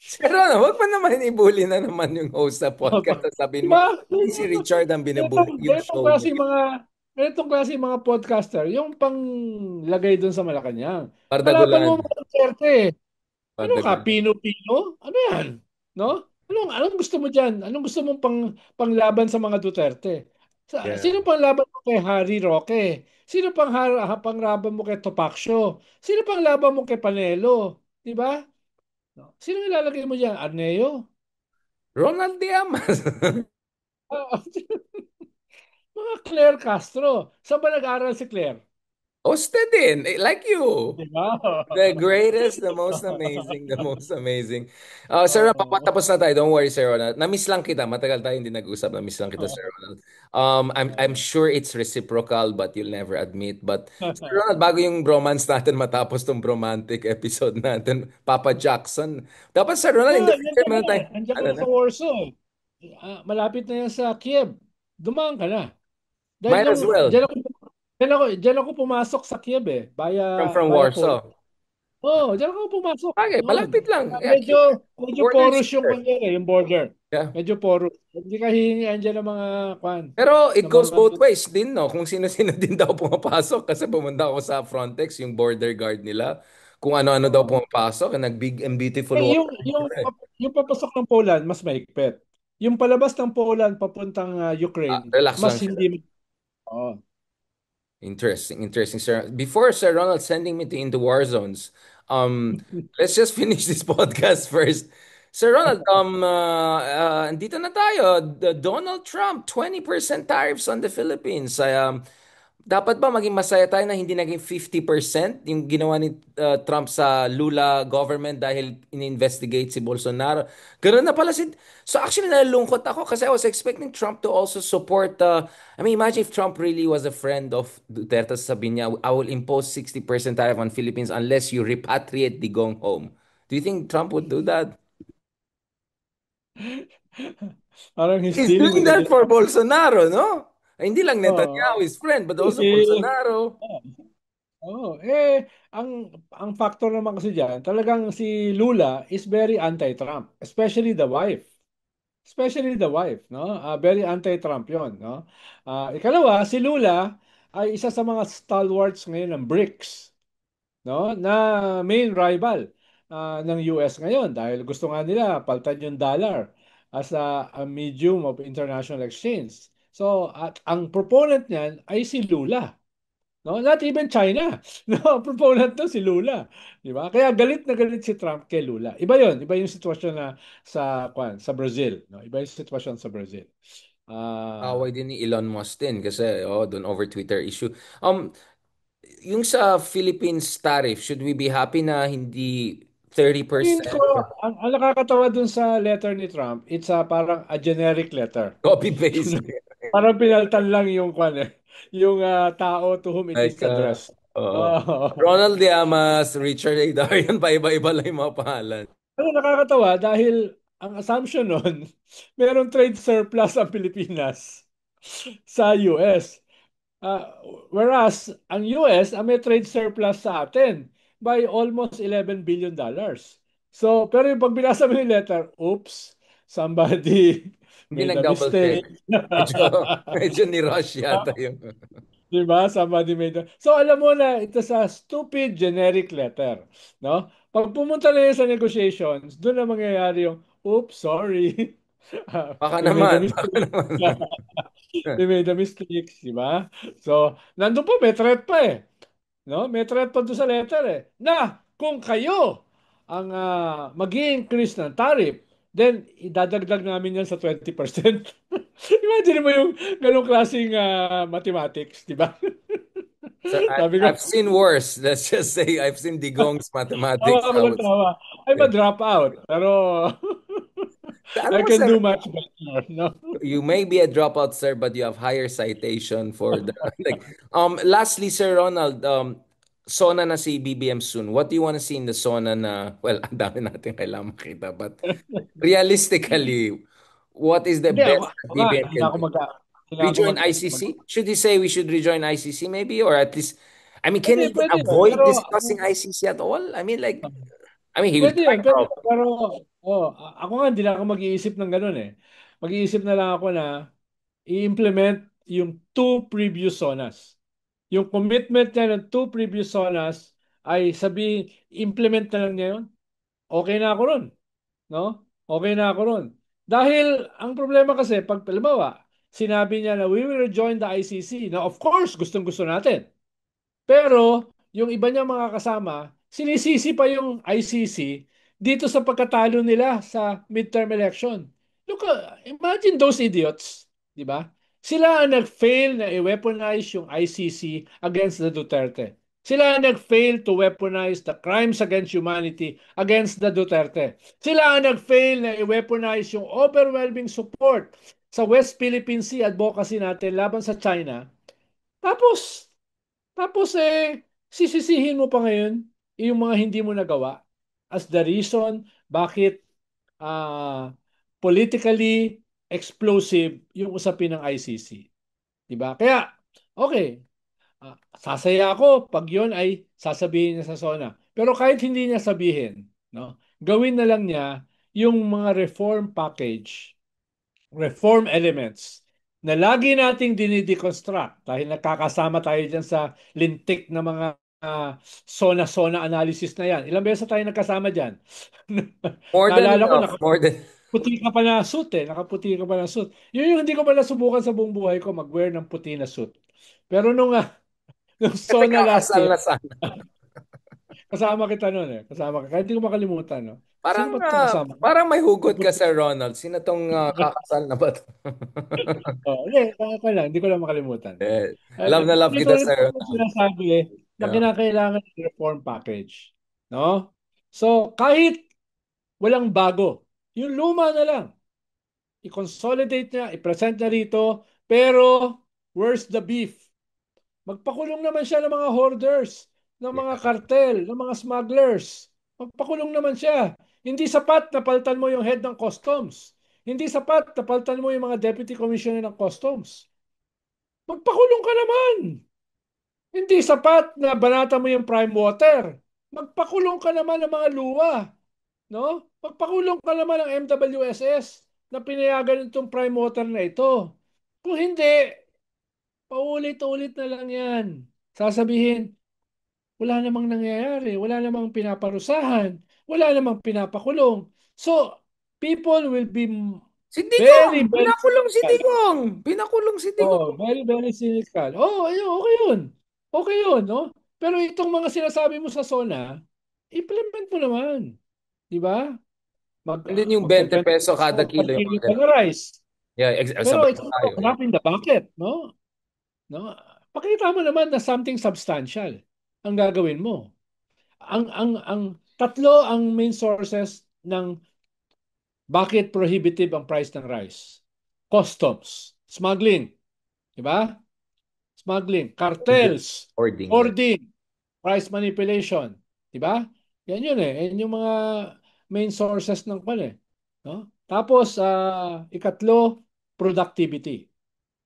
Sir Ron, wag pa naman i-bully na naman yung host sa podcast. Di Sabihin mo, ba? hindi si Richard ang binubully, Ganitong, yung ganitong show niya. klase mga ganitong klase mga podcaster, yung pang lagay doon sa Malacanang. Kalaban mo Bardagulan. mga Duterte. Ano ka, Bardagulan. Pino-Pino? Ano yan? No? Anong gusto mo diyan? Anong gusto mong panglaban sa mga Duterte? Yeah. Sino panglaban mo kay Harry Roque? Sino panglaban mo kay Topacio? Sino panglaban mo kay Panelo? 'Di ba? No? Sino ilalagay mo diyan? Arneo? Ronald Diamas. Ah, mga Claire Castro. Saan ba nag-aral si Claire? Oste din, like you. 'Di ba? The greatest, the most amazing, the most amazing. Sir Ronald, Oo. papatapos na tayo. Don't worry, Sir Ronald. Na-miss lang kita. Matagal tayo hindi nag-usap. Na-miss lang kita, Sir Ronald. I'm sure it's reciprocal, but you'll never admit. But, Sir Ronald, bago yung bromance natin matapos tong bromantic episode natin, Papa Jackson. Dapat, Sir Ronald, in the future, Nandiyan ka meron na. tayo. Nandiyan ka Ano na na? sa Warsaw. Malapit na yan sa Kiev. Dumaan ka na. Dahil Might yung, as well. diyan ako pumasok sa Kiev eh. From Via Poland. Warsaw. Oh, diyan ako pumasok Okay, noon. malapit lang. Yeah, Medyo, medyo border is porous yung here. kanya eh, yung border. Yeah. Medyo porous. Hindi ka hihingian dyan ng mga kwan. Pero it Ng goes mga, both ways din, no? Kung sino-sino din daw pumapasok kasi pumunta ako sa Frontex, yung border guard nila. Kung ano-ano daw oh. pumapasok, nag-big and beautiful Eh, water. yung papasok ng Poland, mas maigpit. Yung palabas ng Poland papuntang Ukraine, Relax mas lang siya. hindi. Oh. Interesting, interesting, sir. Before Sir Ronald sending me to into war zones, let's just finish this podcast first. Sir Ronald, andito na tayo. Donald Trump, 20% tariffs on the Philippines. Dapat ba maging masaya tayo na hindi naging 50% yung ginawa ni Trump sa Lula government dahil in-investigate si Bolsonaro? Ganun na pala si... So actually nalulungkot ako kasi I was expecting Trump to also support... I mean, imagine if Trump really was a friend of Duterte, sabihin niya, I will impose 60% tariff on Philippines unless you repatriate Digong home. Do you think Trump would do that? Parang he's He's dealing doing with a that for different. Bolsonaro, no? Hindi lang Netanyahu, Oh, his friend, but also eh, Bolsonaro. ang factor naman kasi diyan, talagang si Lula is very anti-Trump, especially the wife. Especially the wife, no? Very anti-Trump 'yon, no? Ikalawa, si Lula ay isa sa mga stalwarts ngayon ng BRICS, no? Na main rival ng US ngayon dahil gusto nga nila palitan yung dollar as a medium of international exchange. So, at ang proponent niyan ay si Lula. No, not even China. No, proponent to si Lula, 'di ba? Kaya galit na galit si Trump kay Lula. Iba 'yung sitwasyon na sa Brazil, no? Iba 'yung sitwasyon sa Brazil. Away Ah, din ni Elon Musk din kasi doon over Twitter issue. Yung sa Philippines tariff, should we be happy na hindi tingin ko 30% ang nakakatawa dun sa letter ni Trump, it's parang a generic letter. copy paste? Parang pinaltan lang 'yung yung tao to whom it is Like addressed. oo. Oh. Ronald Llamas, Richard A. Darian, pa iba-iba lang yung mga pangalan. Ano nakakatawa dahil ang assumption nun, merong trade surplus ang Pilipinas sa US. Ah, whereas ang US ang may trade surplus sa atin by almost $11 billion. So, pero yung pag binasa mo yung letter, oops, somebody Hindi made a nag-double check. mistake. Medyo, medyo ni-rush yata yung... Diba? Somebody made a... So, alam mo na ito sa stupid generic letter. No? Pag pumunta na yun sa negotiations, doon na mangyayari yung, oops, sorry. Baka We made a naman, baka mistake. naman. We made a mistake, di ba? So, nandun pa, may threat pa eh. No? May threat pa doon sa letter eh. Na, kung kayo ang mag-i-increase ng tariff, then idadagdag namin yan sa 20%. Imagine mo yung ganong klaseng mathematics, di ba? Sir, Sabi ko, I've seen worse. Let's just say I've seen Digong's tawa mathematics. ako How ng it's... tawa. I'm a dropout, pero Alam I mo, can sir, do much better, no? you may be a dropout, sir, but you have higher citation for the like. Lastly, Sir Ronald, SONA na si BBM soon. What do you want to see in the SONA na? Well, ang dami natin kailangan makita, but realistically, what is the Hindi, best that ako nga, BBM can do? hindi na ako Rejoin ICC? Should you say we should rejoin ICC maybe, or at least? I mean, can pwede, he even pwede yun. avoid Pero, discussing ICC at all? I mean, like, I mean, he will pwede try yun, pwede yun. probably. Pero, ako nga, hindi na ako mag-iisip ng ganun eh. Mag-iisip na lang ako na i-implement yung two previous zonas. Yung commitment niya ng two previous zonas ay sabi implement na lang niya yun. Okay na ako ron. No? Okay na ako ron. Dahil ang problema kasi, pag halimbawa, sinabi niya na we will rejoin the ICC. Now, of course, gustong-gusto natin. Pero yung iba niya mga kasama, sinisisi pa yung ICC dito sa pagkatalo nila sa midterm election. Look, imagine those idiots, di ba? Sila ang nag-fail na i-weaponize yung ICC against the Duterte. Sila ang nag-fail to weaponize the crimes against humanity against the Duterte. Sila ang nag-fail na i-weaponize yung overwhelming support sa West Philippine Sea advocacy natin laban sa China. Tapos, sisisihin mo pa ngayon yung mga hindi mo nagawa as the reason bakit ah, politically explosive yung usapin ng ICC. 'Di ba? Kaya, okay, sasaya ako pag yon ay sasabihin niya sa SONA. Pero kahit hindi niya sabihin, no, gawin na lang niya yung mga reform package, reform elements na lagi nating dinideconstruct dahil nakakasama tayo dyan sa lintik na mga SONA-SONA analysis na yan. Ilang beses na tayo nagkasama dyan? More than Naalala ko, enough. More than nakaputi ka pa na suit eh. Nakaputi ka pa na suit. Yun yung hindi ko pa nasubukan sa buong buhay ko, mag-wear ng puti na suit. Pero nung kasi SONA last kakasal year, na sana. kasama kita noon eh. Kasama ka. Kahit hindi ko makalimutan, no? Sino Parang, ba itong kasama ko? parang may hugot ka, Sir Ronald. Sino tong kakasal na ba to? Oh, hindi, hindi ko lang makalimutan. No? Eh, love na love kita, Ulit-ulit Sir ko Ronald. sinasabi na Yeah. kinakailangan ng reform package. No? So, kahit walang bago, yung luma na lang, i-consolidate niya, i-present niya rito, pero where's the beef? Magpakulong naman siya ng mga hoarders, ng mga Yeah. kartel, ng mga smugglers. Magpakulong naman siya. Hindi sapat na palitan mo yung head ng customs. Hindi sapat na palitan mo yung mga deputy commissioner ng customs. Magpakulong ka naman. Hindi sapat na banata mo yung prime water. Magpakulong ka naman ng mga luwa, no? Magpakulong ka naman ng MWSS na pinayagan itong prime water na ito. Kung hindi, paulit-ulit na lang yan. Sasabihin, wala namang nangyayari, wala namang pinaparusahan, wala namang pinapakulong. So, people will be Si Digong! very, very Pinakulong si cynical. Digong! Pinakulong si Digong! Oh, very, very cynical. Oh, ayun, okay yun. Okay yun, no? Pero itong mga sinasabi mo sa SONA, implement mo naman. Di ba? And then yung 20 Magte-20 peso kada peso per kilo yung kilo mga ka ganun. na rice. Yeah, Pero sabay it's pa also tayo. a Yeah. drop in the bucket, no? No? Pakita mo naman na something substantial ang gagawin mo. Ang tatlo ang main sources ng bakit prohibitive ang price ng rice. Customs, smuggling, di ba? Smuggling, Hoarding. cartels, Hoarding, yeah. hoarding, price manipulation, di ba? Yan yun eh. Yan yung mga main sources ng kwan eh. No? Tapos, ikatlo, productivity.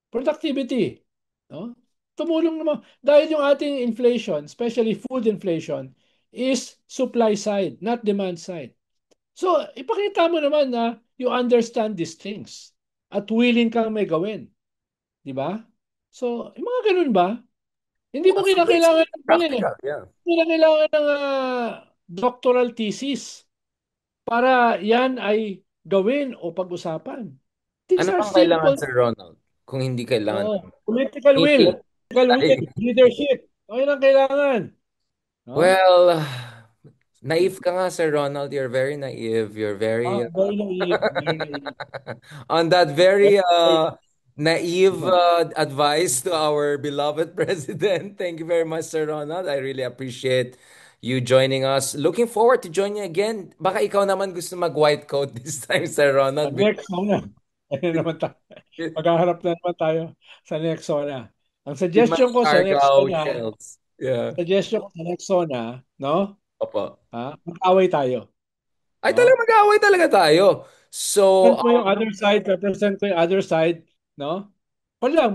Productivity. No? Tumulong naman. Dahil yung ating inflation, especially food inflation, is supply side, not demand side. So, ipakita mo naman na you understand these things at willing kang may gawin. Di ba? So, yung mga ganun ba? Hindi mo Yeah, so kinakailangan basically, ng practical, yeah. hindi na kailangan ng doctoral thesis para yan ay gawin o pag-usapan. These Ano are pang kailangan, simple. Sir Ronald? Kung hindi kailangan Oh, ng political will, meeting. political will, leadership. O yun ang kailangan. No? Well, naive ka nga, Sir Ronald. You're very naive. You're very Very naive, very naive. on that Very very naive. naive advice to our beloved president. Thank you very much, Sir Ronald. I really appreciate you joining us. Looking forward to join you again. Baka ikaw naman gusto mag-white coat this time, Sir Ronald. Next, sana. Ayun naman tayo. Maghaharap na naman tayo sa next zona. Ang With my suggestion ko sa next Siargao zona, shells. Yeah. no? Opo. Mag-away tayo. Ay, talaga No? mag-aaway talaga tayo. So, Represent mo yung other side, represent ko yung other side, no? Wala,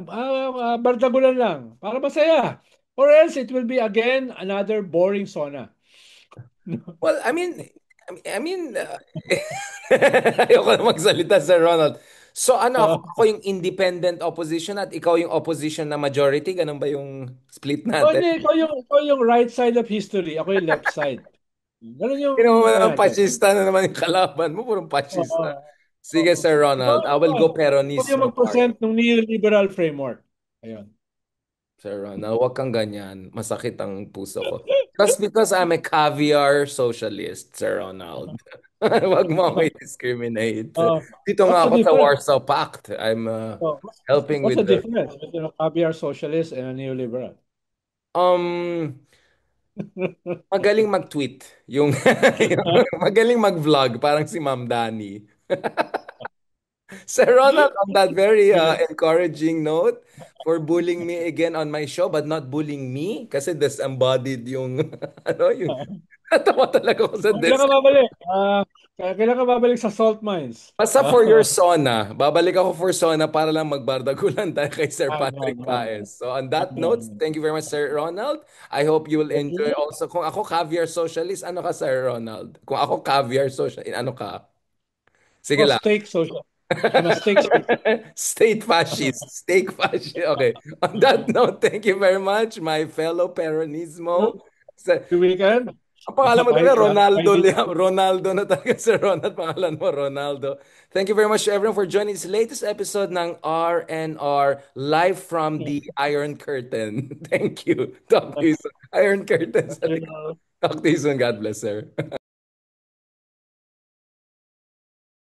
bardagulan lang, para masaya. Or else it will be again another boring sauna. well, ayoko na magsalita, Sir Ronald. So, ano, ako yung independent opposition at ikaw yung opposition na majority. Ganun ba yung split O natin? hindi, ikaw yung right side of history, ako yung left side. Ganun yung Kino mo ano naman, natin. fascista na naman yung kalaban mo, purong Oo. fascista. Sige, Oo. Sir Ikaw, Ronald, I will go ikaw yung Peronismo mag-present party. ng neoliberal framework. Ayun. Sir Ronald, huwag kang ganyan. Masakit ang puso ko. Just because I'm a caviar socialist, Sir Ronald. Huwag mo ako i-discriminate. Dito nga What's the ako sa difference? Warsaw Pact. I'm helping What's with the the... difference between a caviar socialist and a neoliberal? Um, magaling mag-tweet. Yung magaling mag-vlog, parang si Ma'am Dani. Sir Ronald, on that very encouraging note, for bullying me again on my show, but not bullying me, kasi disembodied yung, ano, yung, natawa talaga ako sa Kailan ka babalik? Kailan ka babalik sa salt mines? Basta for your sauna, babalik ako for sauna para lang magbardagulan tayo kay Sir Yan, Patrick yan. Paes. So on that note, Yan. thank you very much, Sir Ronald. I hope you will Thank enjoy you. also. Kung ako caviar socialist, ano ka, Sir Ronald? Kung ako caviar socialist, ano ka? Sige Oh, lang. steak social. I'm a steak social. State fascist. Steak fascist. Okay. On that note, thank you very much, my fellow Peronismo. Sa, The weekend? ang pangalan mo talaga, Bye, Ronaldo. Vic. Ronaldo na talaga, Sir Ronald. Pangalan mo, Ronaldo. Thank you very much to everyone for joining this latest episode ng RNR live from the Iron Curtain. Thank you. Talk to you soon. Iron Curtain. Thank you. Talk to you soon. God bless, sir.